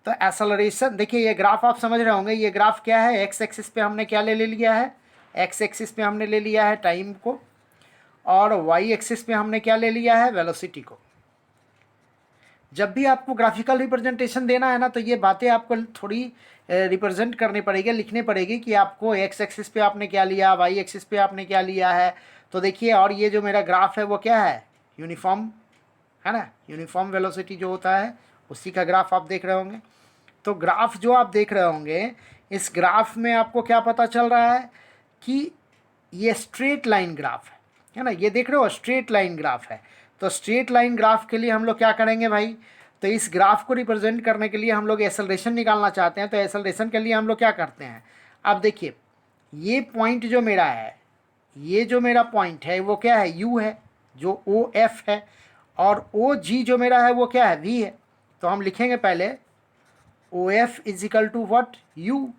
तो एक्सेलरेशन देखिए, ये ग्राफ आप समझ रहे होंगे, ये ग्राफ क्या है, एक्स एक्सिस पे हमने क्या ले लिया है, एक्स एक्सिस पे हमने ले लिया है टाइम को, और वाई एक्सिस पे हमने क्या ले लिया है, वेलोसिटी को। जब भी आपको ग्राफिकल रिप्रेजेंटेशन देना है ना तो ये बातें आपको थोड़ी रिप्रेजेंट करनी पड़ेगी, लिखनी पड़ेगी कि आपको एक्स एक्सिस पे आपने क्या लिया, वाई एक्सिस पे आपने क्या लिया है। तो देखिए, और ये जो मेरा ग्राफ है वो क्या है, यूनिफॉर्म, है ना, यूनिफॉर्म वेलोसिटी जो होता है उसी का ग्राफ आप देख रहे होंगे। तो ग्राफ जो आप देख रहे होंगे, इस ग्राफ में आपको क्या पता चल रहा है कि ये स्ट्रेट लाइन ग्राफ है ना, ये देख रहे हो स्ट्रेट लाइन ग्राफ है। तो स्ट्रेट लाइन ग्राफ के लिए हम लोग क्या करेंगे भाई, तो इस ग्राफ को रिप्रेजेंट करने के लिए हम लोग एक्सेलरेशन निकालना चाहते हैं। तो एक्सेलरेशन के लिए हम लोग क्या करते हैं, अब देखिए ये पॉइंट जो मेरा है, ये जो मेरा पॉइंट है वो क्या है, यू है, जो ओ एफ है, और ओ जी जो मेरा है वो क्या है, वी है। तो हम लिखेंगे पहले O F is equal to वट, U,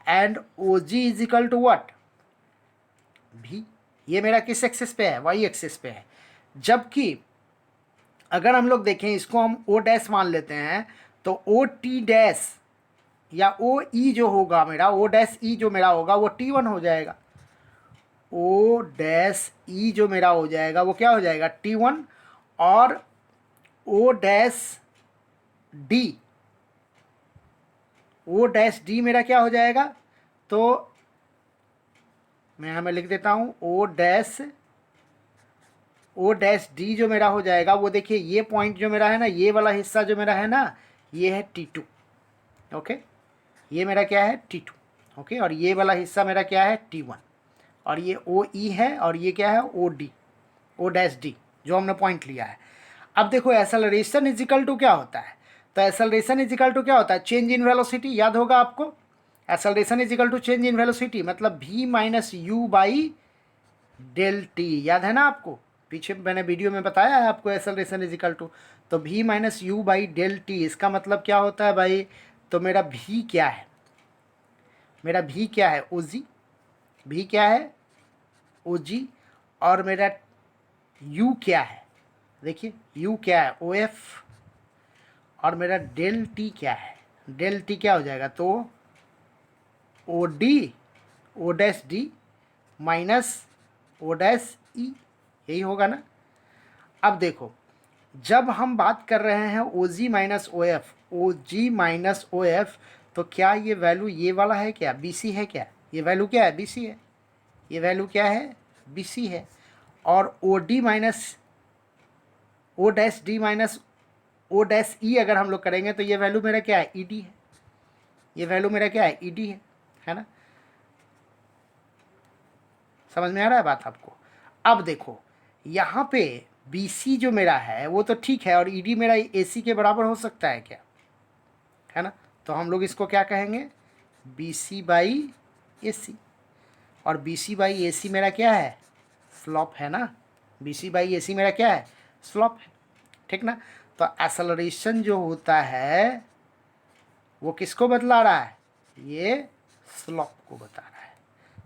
and O G is equal to वट, भी। ये मेरा किस एक्सिस पे है, वाई एक्सिस पे है। जबकि अगर हम लोग देखें इसको हम ओ डैश मान लेते हैं तो ओ टी डैश या ओ ई जो होगा मेरा, ओ डैश ई जो मेरा होगा वो T1 हो जाएगा। ओ डैश ई जो मेरा हो जाएगा वो क्या हो जाएगा, T1। और O dash D, O dash D मेरा क्या हो जाएगा, तो मैं हमें लिख देता हूँ ओ डैश डी जो मेरा हो जाएगा वो देखिए ये पॉइंट जो मेरा है ना, ये वाला हिस्सा जो मेरा है ना, ये है T2। ओके, ये मेरा क्या है T2। ओके, और ये वाला हिस्सा मेरा क्या है T1। और ये ओ ई है और ये क्या है O D, O dash D जो हमने पॉइंट लिया है। अब देखो एक्सेलरेशन इज इक्वल टू क्या होता है, तो एक्सेलरेशन इज इक्वल टू क्या होता है, चेंज इन वेलोसिटी। याद होगा आपको, acceleration is equal to change in velocity, मतलब v minus you by del T. याद है ना आपको, पीछे मैंने वीडियो में बताया है आपको एक्सेलरेशन इज इक्वल टू, तो v minus you by del T, इसका मतलब क्या होता है भाई, तो मेरा v क्या है, मेरा v क्या है ओ जी, v क्या है ओ जी, और मेरा u क्या है, देखिए u क्या है ओ एफ, और मेरा डेल टी क्या है, डेल टी क्या हो जाएगा, तो O D, O dash D minus O dash E, यही होगा ना। अब देखो जब हम बात कर रहे हैं ओ जी माइनस ओ एफ, ओ जी माइनस ओ एफ, तो क्या ये वैल्यू ये वाला है क्या, बी सी है क्या, ये वैल्यू क्या है बी सी है, ये वैल्यू क्या है बी सी है। और O D minus O dash D minus O dash E अगर हम लोग करेंगे तो ये वैल्यू मेरा क्या है ई डी है, ये वैल्यू मेरा क्या है ई डी है ना। समझ में आ रहा है बात आपको। अब देखो यहाँ पे बी सी जो मेरा है वो तो ठीक है, और ई डी मेरा ए सी के बराबर हो सकता है क्या, है ना। तो हम लोग इसको क्या कहेंगे, बी सी बाई ए सी, और बी सी बाई ए सी मेरा क्या है स्लॉप है ना, बी सी बाई ए सी मेरा क्या है स्लॉप है, ठीक ना। तो एक्सेलरेशन जो होता है वो किसको बतला रहा है, ये स्लॉप को बता रहा है।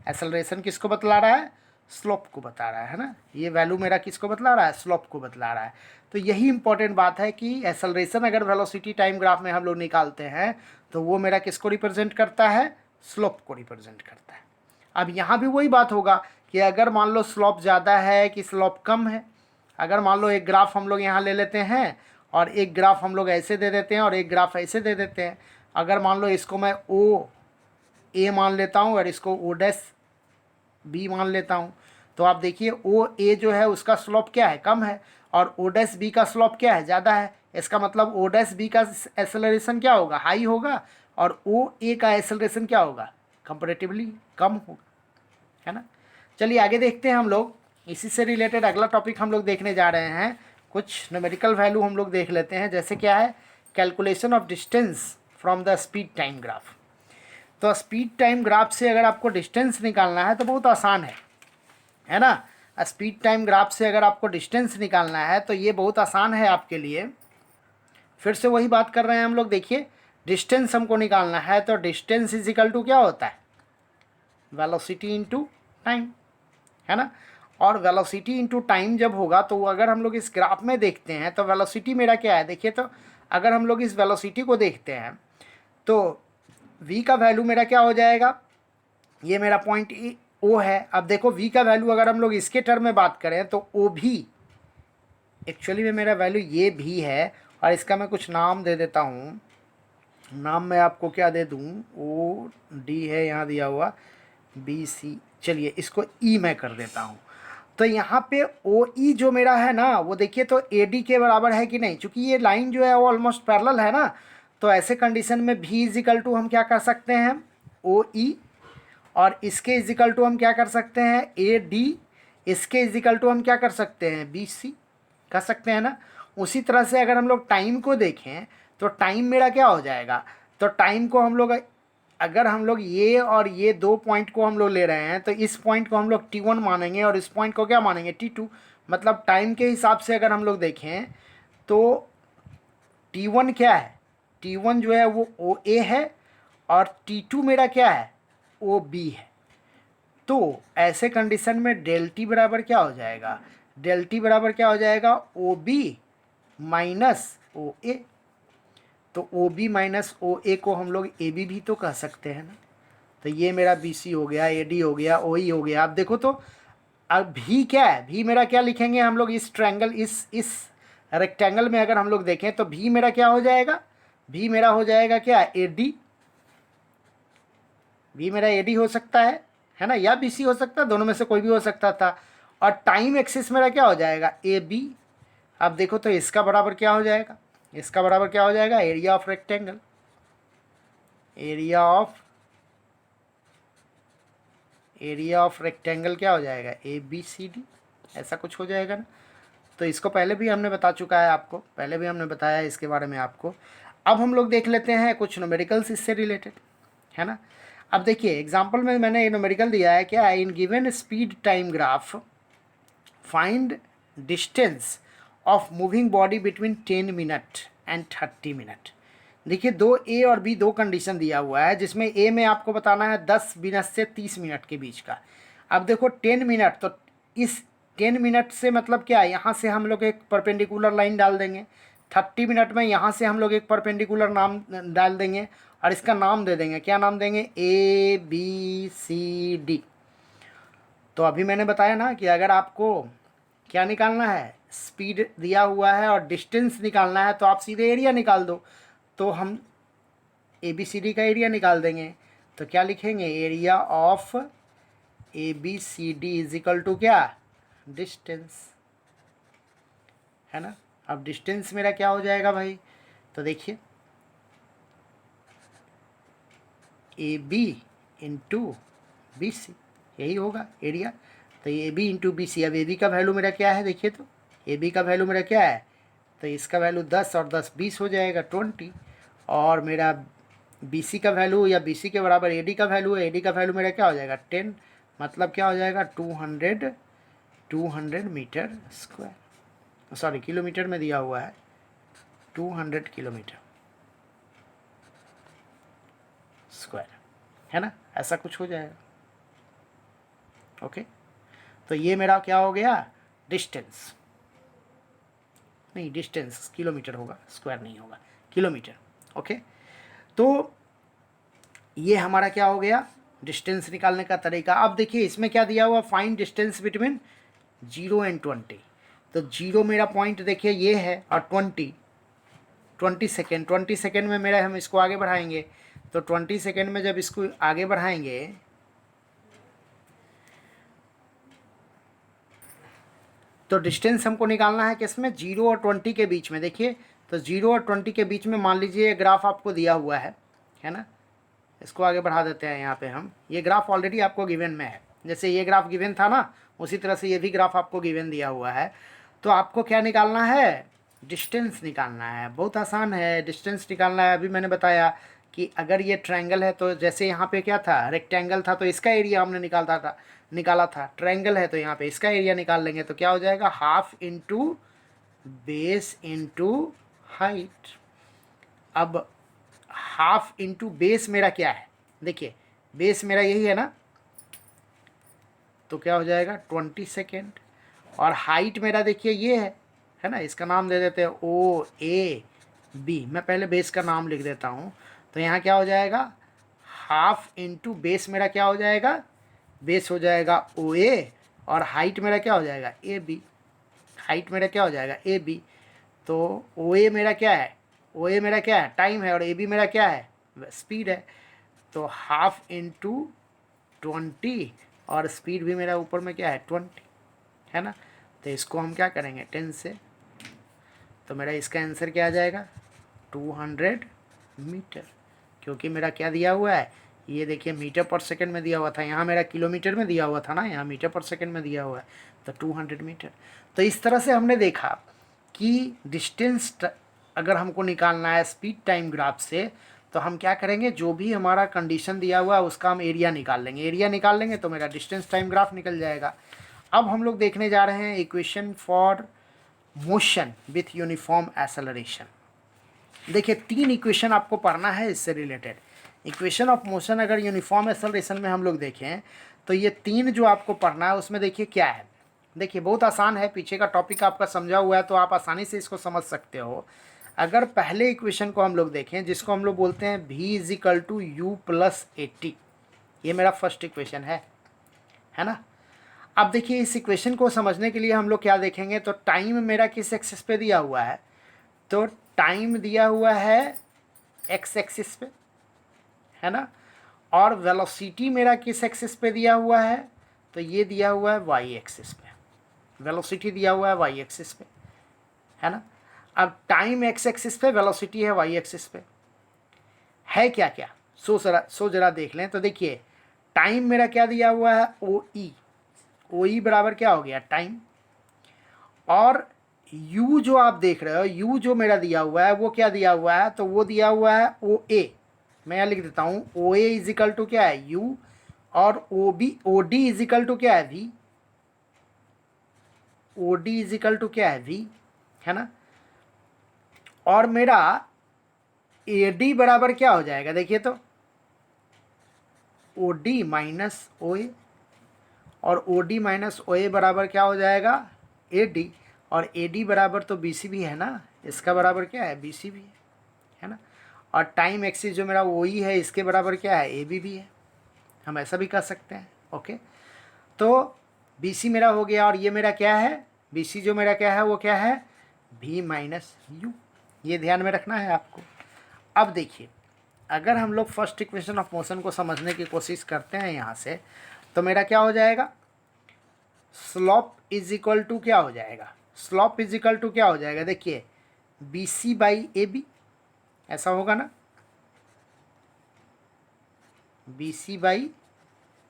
एक्सेलरेशन किसको बतला रहा है, स्लोप को बता रहा है ना। ये वैल्यू मेरा किसको बतला रहा है, स्लोप को बतला रहा है। तो यही इंपॉर्टेंट बात है कि एक्सेलरेशन अगर वेलोसिटी टाइम ग्राफ में हम लोग निकालते हैं तो वो मेरा किसको रिप्रेजेंट करता है, स्लोप को रिप्रेजेंट करता है। अब यहाँ भी वही बात होगा कि अगर मान लो स्लोप ज़्यादा है कि स्लोप कम है, अगर मान लो एक ग्राफ हम लोग यहाँ ले लेते हैं और एक ग्राफ हम लोग ऐसे दे देते हैं और एक ग्राफ ऐसे दे देते हैं, अगर मान लो इसको मैं ओ ए मान लेता हूँ और इसको ओ डैश बी मान लेता हूँ, तो आप देखिए ओ ए जो है उसका स्लोप क्या है कम है, और ओ डैश बी का स्लोप क्या है ज़्यादा है। इसका मतलब ओ डैश बी का एक्सेलरेशन क्या होगा, हाई होगा, और ओ ए का एक्सेलरेशन क्या होगा, कंपैरेटिवली कम होगा, है ना। चलिए आगे देखते हैं हम लोग, इसी से रिलेटेड अगला टॉपिक हम लोग देखने जा रहे हैं। कुछ न्यूमेरिकल वैल्यू हम लोग देख लेते हैं, जैसे क्या है calculation of distance from the speed time graph. तो स्पीड टाइम ग्राफ से अगर आपको डिस्टेंस निकालना है तो बहुत आसान है ना। स्पीड टाइम ग्राफ से अगर आपको डिस्टेंस निकालना है तो ये बहुत आसान है आपके लिए। फिर से वही बात कर रहे हैं हम लोग, देखिए डिस्टेंस हमको निकालना है तो डिस्टेंस इज इक्वल टू क्या होता है, वेलोसिटी इनटू टाइम, है ना। और वेलोसिटी इनटू टाइम जब होगा तो अगर हम लोग इस ग्राफ में देखते हैं तो वेलोसिटी मेरा क्या है, देखिए तो अगर हम लोग इस वेलोसिटी को देखते हैं तो v का वैल्यू मेरा क्या हो जाएगा, ये मेरा पॉइंट ओ है। अब देखो v का वैल्यू अगर हम लोग इसके टर्म में बात करें तो ओ भी एक्चुअली में मेरा वैल्यू ये भी है, और इसका मैं कुछ नाम दे देता हूँ। नाम मैं आपको क्या दे दूँ, ओ डी है यहाँ दिया हुआ, बी सी, चलिए इसको ई मैं कर देता हूँ। तो यहाँ पे ओ ई जो मेरा है ना वो देखिए तो ए डी के बराबर है कि नहीं, चूँकि ये लाइन जो है वो ऑलमोस्ट पैरेलल है ना, तो ऐसे कंडीशन में भी इजिकल टू हम क्या कर सकते हैं ओ ई, और इसके इजिकल टू हम क्या कर सकते हैं ए डी, इसके इजिकल टू हम क्या कर सकते हैं बी सी कर सकते हैं ना। उसी तरह से अगर हम लोग टाइम को देखें तो टाइम मेरा क्या हो जाएगा, तो टाइम को हम लोग अगर हम लोग ये और ये दो पॉइंट को हम लोग ले रहे हैं तो इस पॉइंट को हम लोग T1 मानेंगे और इस पॉइंट को क्या मानेंगे T2। मतलब टाइम के हिसाब से अगर हम लोग देखें तो T1 क्या है, T1 जो है वो ओ ए है, और T2 मेरा क्या है ओ बी है। तो ऐसे कंडीशन में डेल टी बराबर क्या हो जाएगा, डेल टी बराबर क्या हो जाएगा ओ बी माइनस ओ ए। तो ओ बी माइनस ओ ए को हम लोग ए बी भी तो कह सकते हैं ना। तो ये मेरा बी सी हो गया, ए डी हो गया, ओ ई हो गया। अब देखो तो अब भी क्या है, भी मेरा क्या लिखेंगे हम लोग, इस ट्रायंगल इस रेक्टेंगल में अगर हम लोग देखें तो भी मेरा क्या हो जाएगा, भी मेरा हो जाएगा क्या, ए डी। भी मेरा ए डी हो सकता है ना, या बी सी हो सकता है, दोनों में से कोई भी हो सकता था। और टाइम एक्सिस मेरा क्या हो जाएगा, ए बी। अब देखो तो इसका बराबर क्या हो जाएगा, इसका बराबर क्या हो जाएगा, area of rectangle. Area of rectangle क्या हो जाएगा, ए बी सी डी, ऐसा कुछ हो जाएगा ना। तो इसको पहले भी हमने बता चुका है आपको, पहले भी हमने बताया है इसके बारे में आपको। अब हम लोग देख लेते हैं कुछ न्यूमेरिकल्स इससे रिलेटेड, है ना। अब देखिए एग्जांपल में मैंने न्यूमेरिकल दिया है क्या, in given speed time graph find distance of moving body between 10 minute and 30 minute. देखिए दो ए और बी, दो कंडीशन दिया हुआ है, जिसमें ए में आपको बताना है 10 मिनट से 30 मिनट के बीच का। अब देखो 10 मिनट, तो इस 10 मिनट से मतलब क्या है, यहाँ से हम लोग एक परपेंडिकुलर लाइन डाल देंगे। 30 मिनट में यहाँ से हम लोग एक परपेंडिकुलर नाम डाल देंगे और इसका नाम दे देंगे, क्या नाम देंगे, ए बी सी डी। तो अभी मैंने बताया ना कि अगर आपको क्या निकालना है, स्पीड दिया हुआ है और डिस्टेंस निकालना है, तो आप सीधे एरिया निकाल दो। तो हम ए बी सी डी का एरिया निकाल देंगे। तो क्या लिखेंगे, area of A B C D is equal to क्या, डिस्टेंस, है ना। अब डिस्टेंस मेरा क्या हो जाएगा भाई, तो देखिए A B into B C, यही होगा एरिया। तो A B into B C, अब ए बी का वैल्यू मेरा क्या है, देखिए तो ए बी का वैल्यू मेरा क्या है, तो इसका वैल्यू 10 और 10 20 हो जाएगा 20। और मेरा बी सी का वैल्यू या बी सी के बराबर ए डी का वैल्यू है, ए डी का वैल्यू मेरा क्या हो जाएगा 10, मतलब क्या हो जाएगा 200 मीटर स्क्वायर, सॉरी किलोमीटर में दिया हुआ है 200 किलोमीटर स्क्वायर, है ना, ऐसा कुछ हो जाएगा। ओके, तो ये मेरा क्या हो गया, डिस्टेंस, नहीं डिस्टेंस किलोमीटर होगा, स्क्वायर नहीं होगा, किलोमीटर। ओके, तो ये हमारा क्या हो गया, डिस्टेंस निकालने का तरीका। अब देखिए इसमें क्या दिया हुआ, फाइंड डिस्टेंस बिटवीन 0 एंड 20। तो 0 मेरा पॉइंट देखिए ये है, और 20 सेकेंड, 20 सेकेंड में मेरा हम इसको आगे बढ़ाएंगे। तो 20 सेकेंड में जब इसको आगे बढ़ाएंगे तो डिस्टेंस हमको निकालना है किसमें, 0 और 20 के बीच में। देखिए तो 0 और 20 के बीच में मान लीजिए ये ग्राफ आपको दिया हुआ है ना। इसको आगे बढ़ा देते हैं यहाँ पे हम, ये ग्राफ ऑलरेडी आपको गिवन में है, जैसे ये ग्राफ गिवन था ना, उसी तरह से ये भी ग्राफ आपको गिवन दिया हुआ है। तो आपको क्या निकालना है, डिस्टेंस निकालना है, बहुत आसान है, डिस्टेंस निकालना है। अभी मैंने बताया कि अगर ये ट्रायंगल है तो जैसे यहाँ पे क्या था, रेक्टेंगल था, तो इसका एरिया हमने निकाला था। ट्रायंगल है तो यहाँ पे इसका एरिया निकाल लेंगे, तो क्या हो जाएगा, half into base into height. अब हाफ इंटू बेस मेरा क्या है, देखिए बेस मेरा यही है ना, तो क्या हो जाएगा 20 सेकेंड। और हाइट मेरा देखिए ये है ना, इसका नाम दे देते हैं ओ ए बी, मैं पहले बेस का नाम लिख देता हूँ। तो यहाँ क्या हो जाएगा, हाफ इंटू बेस मेरा क्या हो जाएगा, बेस हो जाएगा ओ ए, और हाइट मेरा क्या हो जाएगा ए बी, हाइट मेरा क्या हो जाएगा ए बी। तो ओ ए मेरा क्या है, ओ ए मेरा क्या है, टाइम है, और ए बी मेरा क्या है, स्पीड है। तो हाफ इंटू 20, और स्पीड भी मेरा ऊपर में क्या है 20, है ना। तो इसको हम क्या करेंगे 10 से, तो मेरा इसका आंसर क्या आ जाएगा 200 मीटर, क्योंकि मेरा क्या दिया हुआ है, ये देखिए मीटर पर सेकंड में दिया हुआ था, यहाँ मेरा किलोमीटर में दिया हुआ था ना, यहाँ मीटर पर सेकंड में दिया हुआ है, तो 200 मीटर। तो इस तरह से हमने देखा कि डिस्टेंस अगर हमको निकालना है स्पीड टाइम ग्राफ से, तो हम क्या करेंगे, जो भी हमारा कंडीशन दिया हुआ है उसका हम एरिया निकाल लेंगे, एरिया निकाल लेंगे तो मेरा डिस्टेंस टाइम ग्राफ निकल जाएगा। अब हम लोग देखने जा रहे हैं equation for motion with uniform acceleration. देखिए 3 इक्वेशन आपको पढ़ना है इससे रिलेटेड। इक्वेशन ऑफ मोशन अगर यूनिफॉर्म एक्सेलरेशन में हम लोग देखें तो ये 3 जो आपको पढ़ना है उसमें देखिए क्या है, देखिए बहुत आसान है, पीछे का टॉपिक आपका समझा हुआ है तो आप आसानी से इसको समझ सकते हो। अगर पहले इक्वेशन को हम लोग देखें जिसको हम लोग बोलते हैं v is equal to u plus a t, ये मेरा फर्स्ट इक्वेशन है ना। अब देखिए इस इक्वेशन को समझने के लिए हम लोग क्या देखेंगे, तो टाइम मेरा किस एक्सिस पे दिया हुआ है, तो टाइम दिया हुआ है एक्स एक्सिस पे, है ना। और वेलोसिटी मेरा किस एक्सिस पे दिया हुआ है, तो ये दिया हुआ है वाई एक्सिस पे, वेलोसिटी दिया हुआ है वाई एक्सिस पे, है ना। अब टाइम एक्स एक्सिस पे, वेलोसिटी है वाई एक्सिस पे, है क्या क्या, सो जरा देख लें। तो देखिए टाइम मेरा क्या दिया हुआ है, ओ ई बराबर क्या हो गया टाइम, और u जो आप देख रहे हो, u जो मेरा दिया हुआ है वो क्या दिया हुआ है, तो वो दिया हुआ है ओ ए, मैं यहाँ लिख देता हूँ ओ ए इजिकल टू क्या है u, और ओ डी इजिकल टू क्या है v, O D is equal to क्या है v, है ना। और मेरा ए डी बराबर क्या हो जाएगा, देखिए तो ओ डी माइनस ओ ए, और ओ डी माइनस ओ ए बराबर क्या हो जाएगा ए डी, और ए डी बराबर तो बी सी भी है ना, इसका बराबर क्या है बी सी भी है ना। और टाइम एक्सिस जो मेरा ओ ई है इसके बराबर क्या है ए बी भी है, हम ऐसा भी कर सकते हैं। ओके, तो बी सी मेरा हो गया, और ये मेरा क्या है, बी सी जो मेरा क्या है वो क्या है भी माइनस यू, ये ध्यान में रखना है आपको। अब देखिए अगर हम लोग फर्स्ट इक्वेशन ऑफ मोशन को समझने की कोशिश करते हैं यहाँ से, तो मेरा क्या हो जाएगा, स्लॉप इज इक्वल टू क्या हो जाएगा, स्लॉप इज इक्वल टू क्या हो जाएगा, देखिए B C by A B, ऐसा होगा ना, B C by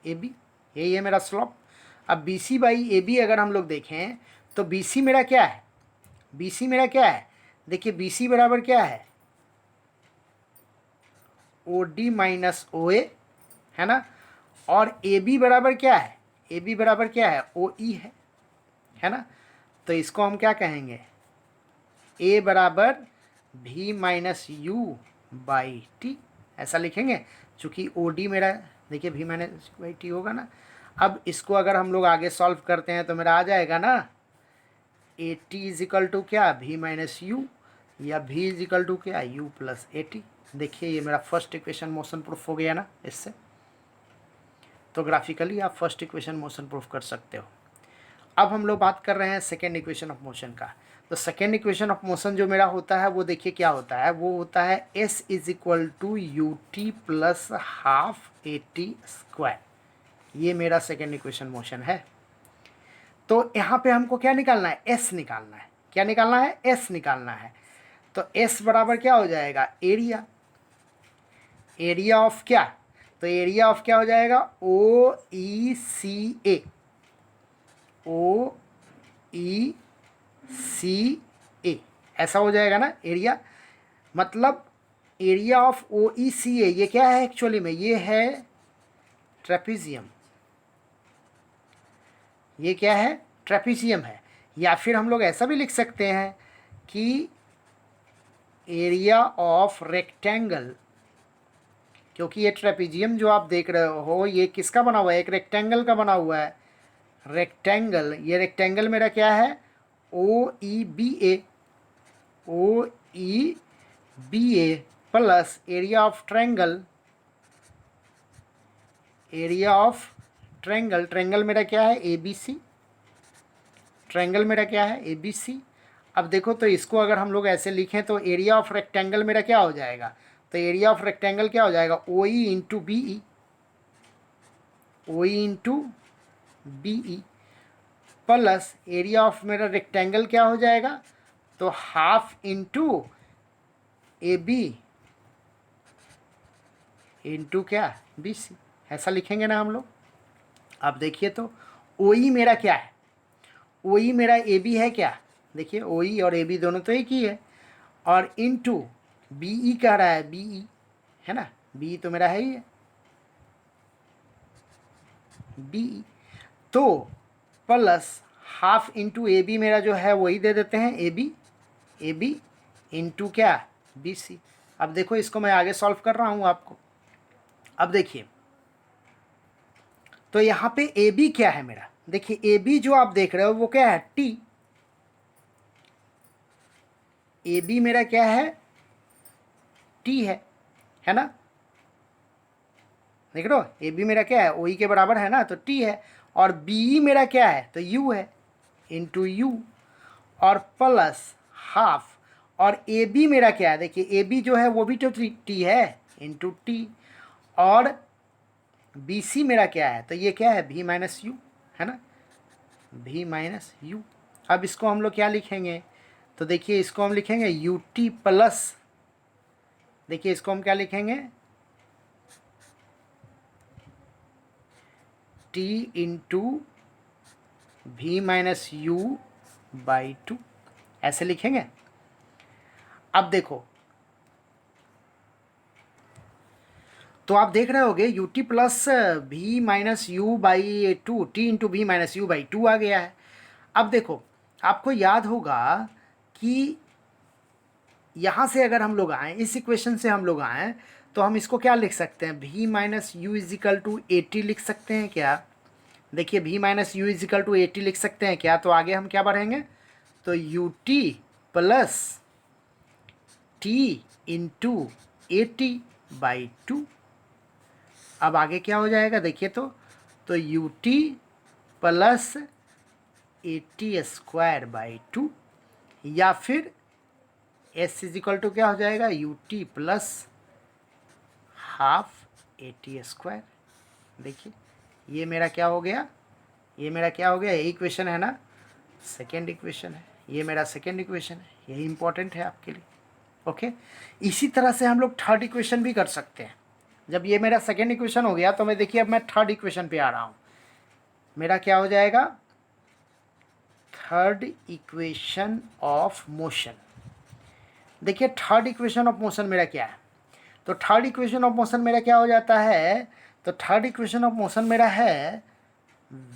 A B, यही है मेरा स्लॉप। अब B C by A B अगर हम लोग देखें तो बी सी मेरा क्या है, बी सी मेरा क्या है, देखिए बी सी बराबर क्या है ओ डी माइनस ओ ए, है ना। और ए बी बराबर क्या है, ए बी बराबर क्या है ओ ई है ना। तो इसको हम क्या कहेंगे, ए बराबर भी माइनस यू बाई टी, ऐसा लिखेंगे, चूँकि ओ डी मेरा देखिए भी माइनस बाई टी होगा ना। अब इसको अगर हम लोग आगे सॉल्व करते हैं तो मेरा आ जाएगा ना a t is equal to क्या भी माइनस यू, या भी इज इक्वल टू क्या यू प्लस ए टी। देखिए ये मेरा फर्स्ट इक्वेशन मोशन प्रूफ हो गया ना इससे, तो ग्राफिकली आप फर्स्ट इक्वेशन मोशन प्रूफ कर सकते हो। अब हम लोग बात कर रहे हैं सेकेंड इक्वेशन ऑफ मोशन का। तो सेकेंड इक्वेशन ऑफ मोशन जो मेरा होता है वो देखिए क्या होता है, वो होता है s is equal to u t plus half a t square, ये मेरा सेकेंड इक्वेशन मोशन है। तो यहाँ पे हमको क्या निकालना है, एस निकालना है, क्या निकालना है एस निकालना है। तो एस बराबर क्या हो जाएगा एरिया, एरिया ऑफ क्या, तो एरिया ऑफ क्या हो जाएगा ओ ई सी ए, ओ ई सी ए, ऐसा हो जाएगा ना एरिया। मतलब एरिया ऑफ ओ ई सी ए ये क्या है एक्चुअली में, ये है ट्रेपीजियम, ये क्या है ट्रेपीजियम है। या फिर हम लोग ऐसा भी लिख सकते हैं कि एरिया ऑफ रेक्टेंगल, क्योंकि ये ट्रेपीजियम जो आप देख रहे हो ये किसका बना हुआ है, एक रेक्टेंगल का बना हुआ है, रेक्टेंगल, ये रेक्टेंगल मेरा क्या है O E B A, O E B A plus area of triangle, area of triangle, triangle मेरा क्या है ए बी सी, ट्रायंगल मेरा क्या है ए बी सी। अब देखो तो इसको अगर हम लोग ऐसे लिखें तो एरिया ऑफ रेक्टेंगल मेरा क्या हो जाएगा, तो एरिया ऑफ रेक्टेंगल क्या हो जाएगा O E into B E, O E into B E plus area of मेरा रेक्टेंगल क्या हो जाएगा, तो half into A B into क्या बी सी, ऐसा लिखेंगे ना हम लोग। अब देखिए तो ओ ई मेरा क्या है, ओ ई मेरा ए बी है क्या, देखिए ओ ई और ए बी दोनों तो एक ही है, और इंटू बी ई कह रहा है बी ई, है ना, बी ई तो मेरा है ही है बी ई, तो plus half into A B मेरा जो है वही दे देते हैं ए बी इंटू क्या बी सी। अब देखो इसको मैं आगे सॉल्व कर रहा हूँ आपको। अब देखिए तो यहाँ पे ए बी क्या है मेरा, देखिए ए बी जो आप देख रहे हो वो क्या है टी, ए बी मेरा क्या है, टी है ना, देख लो ए बी मेरा क्या है, ओ ई के बराबर है ना, तो टी है। और बी मेरा क्या है, तो यू है, इंटू यू, और प्लस हाफ। और ए बी मेरा क्या है, देखिए ए बी जो है वो भी तो टी है, इंटू टी। और बी सी मेरा क्या है, तो ये क्या है, भी माइनस यू, है ना, भी माइनस यू। अब इसको हम लोग क्या लिखेंगे, तो देखिए इसको हम लिखेंगे यू टी प्लस, देखिए इसको हम क्या लिखेंगे, टी इंटू भी माइनस यू बाई टू, ऐसे लिखेंगे। अब देखो, तो आप देख रहे होगे यू टी प्लस भी minus you by two, T into भी माइनस यू बाई टू आ गया है। अब देखो, आपको याद होगा कि यहाँ से अगर हम लोग आएँ, इस इक्वेशन से हम लोग आएँ, तो हम इसको क्या लिख सकते हैं, v minus u is equal to a t लिख सकते हैं क्या। देखिए v minus u is equal to a t लिख सकते हैं क्या, तो आगे हम क्या बढ़ेंगे, तो you t plus T into A T by two. अब आगे क्या हो जाएगा, देखिए तो you t plus a t square by to, या फिर एस इजिकल टू क्या हो जाएगा, you t plus half a t square. देखिए ये मेरा क्या हो गया, ये मेरा क्या हो गया, यही इक्वेशन है ना, सेकेंड इक्वेशन है, ये मेरा सेकेंड इक्वेशन है, यही इंपॉर्टेंट है आपके लिए। ओके, इसी तरह से हम लोग थर्ड इक्वेशन भी कर सकते हैं। जब ये मेरा सेकेंड इक्वेशन हो गया, तो मैं देखिए अब मैं थर्ड इक्वेशन पे आ रहा हूँ। मेरा क्या हो जाएगा, थर्ड इक्वेशन ऑफ मोशन। देखिए थर्ड इक्वेशन ऑफ मोशन मेरा क्या है, तो थर्ड इक्वेशन ऑफ मोशन मेरा क्या हो जाता है, तो थर्ड इक्वेशन ऑफ मोशन मेरा है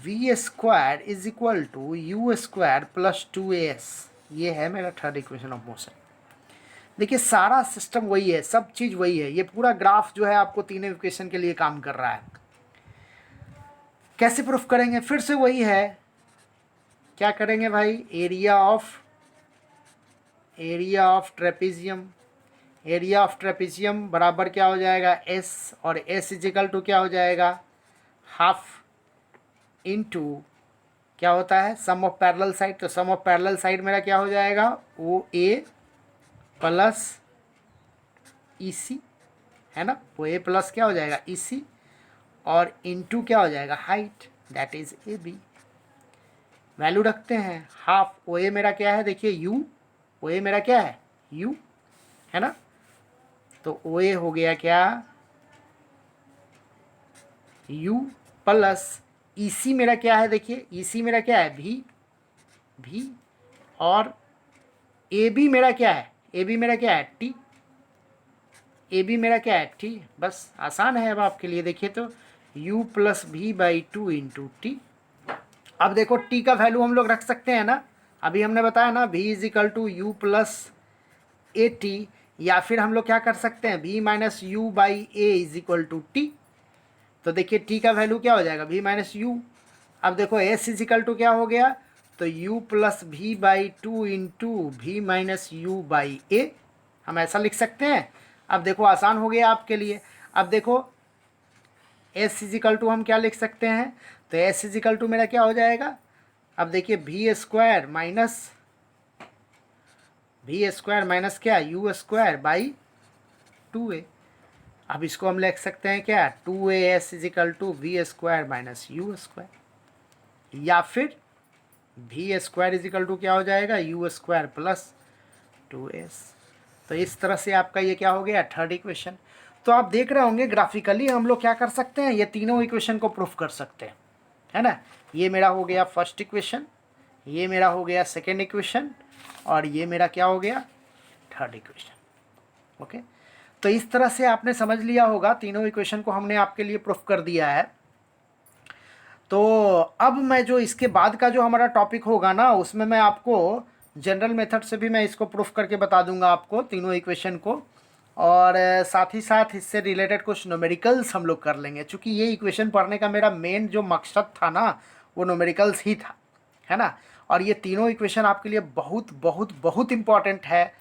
v square is equal to u square plus two a s. ये है मेरा थर्ड इक्वेशन ऑफ मोशन। देखिए सारा सिस्टम वही है, सब चीज़ वही है, ये पूरा ग्राफ जो है आपको तीनों इक्वेशन के लिए काम कर रहा है। कैसे प्रूफ करेंगे, फिर से वही है, क्या करेंगे भाई, area of trapezium, area of trapezium बराबर क्या हो जाएगा, एस, और एस इजिकल टू क्या हो जाएगा, हाफ इनटू क्या होता है, सम ऑफ पैरेलल साइड। तो सम ऑफ पैरेलल साइड मेरा क्या हो जाएगा, ओ ए प्लस ई सी, है ना, ओ ए प्लस क्या हो जाएगा, ई सी, और इनटू क्या हो जाएगा, height, that is A B. Value रखते हैं, हाफ ओ ए मेरा क्या है, देखिए यू, ओ ए मेरा क्या है, यू, है ना, तो ओ ए हो गया क्या, यू, प्लस ई सी मेरा क्या है, देखिए ई सी मेरा क्या है, भी, और ए बी मेरा क्या है, ए बी मेरा क्या है, टी, ए बी मेरा क्या है, टी। बस आसान है अब आपके लिए, देखिए तो u प्लस भी बाई टू इंटू टी। अब देखो t का वैल्यू हम लोग रख सकते हैं ना, अभी हमने बताया ना v is equal to u plus a t, या फिर हम लोग क्या कर सकते हैं, v minus you by a is equal to t. तो देखिए t का वैल्यू क्या हो जाएगा, v माइनस यू। अब देखो s इज इक्वल टू क्या हो गया, तो u प्लस भी बाई टू इंटू भी माइनस यू बाई ए, हम ऐसा लिख सकते हैं। अब देखो आसान हो गया आपके लिए। अब देखो s इजिकल टू हम क्या लिख सकते हैं, तो s इजिकल टू मेरा क्या हो जाएगा, अब देखिए भी स्क्वायर माइनस क्या, u square by two a. अब इसको हम लिख सकते हैं क्या, two a s is equal to v square minus u square, या फिर भी स्क्वायर इजिकल टू क्या हो जाएगा, u square plus two a. S इस तरह से आपका ये क्या हो गया, थर्ड इक्वेशन। तो आप देख रहे होंगे ग्राफिकली हम लोग क्या कर सकते हैं, ये तीनों इक्वेशन को प्रूफ कर सकते हैं, है ना। ये मेरा हो गया फर्स्ट इक्वेशन, ये मेरा हो गया सेकेंड इक्वेशन, और ये मेरा क्या हो गया, थर्ड इक्वेशन। ओके, तो इस तरह से आपने समझ लिया होगा, तीनों इक्वेशन को हमने आपके लिए प्रूफ कर दिया है। तो अब मैं जो इसके बाद का जो हमारा टॉपिक होगा ना, उसमें मैं आपको जनरल मेथड से भी मैं इसको प्रूफ करके बता दूंगा आपको तीनों इक्वेशन को, और साथ ही साथ इससे रिलेटेड कुछ न्यूमेरिकल्स हम लोग कर लेंगे, क्योंकि ये इक्वेशन पढ़ने का मेरा मेन जो मकसद था ना, वो न्यूमेरिकल्स ही था, है ना। और ये तीनों इक्वेशन आपके लिए बहुत बहुत बहुत इम्पॉर्टेंट है,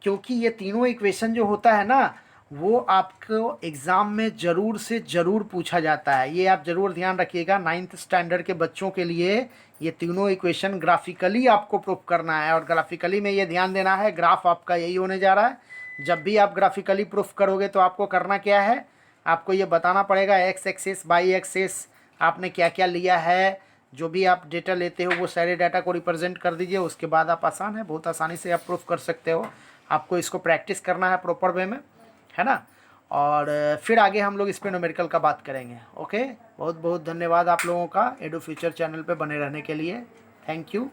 क्योंकि ये तीनों इक्वेशन जो होता है ना वो आपको एग्ज़ाम में ज़रूर से ज़रूर पूछा जाता है। ये आप ज़रूर ध्यान रखिएगा, 9th स्टैंडर्ड के बच्चों के लिए ये तीनों इक्वेशन ग्राफिकली आपको प्रूफ करना है। और ग्राफिकली में ये ध्यान देना है, ग्राफ आपका यही होने जा रहा है। जब भी आप ग्राफिकली प्रूफ करोगे तो आपको करना क्या है, आपको ये बताना पड़ेगा एक्स एक्सिस बाई एक्सिस आपने क्या क्या लिया है। जो भी आप डेटा लेते हो वो सारे डाटा को रिप्रेजेंट कर दीजिए, उसके बाद आप आसान है, बहुत आसानी से आप प्रूफ कर सकते हो। आपको इसको प्रैक्टिस करना है प्रॉपर वे में, है ना। और फिर आगे हम लोग इस पे न्यूमेरिकल का बात करेंगे। ओके, बहुत बहुत धन्यवाद आप लोगों का एडू फ्यूचर चैनल पे बने रहने के लिए। Thank you.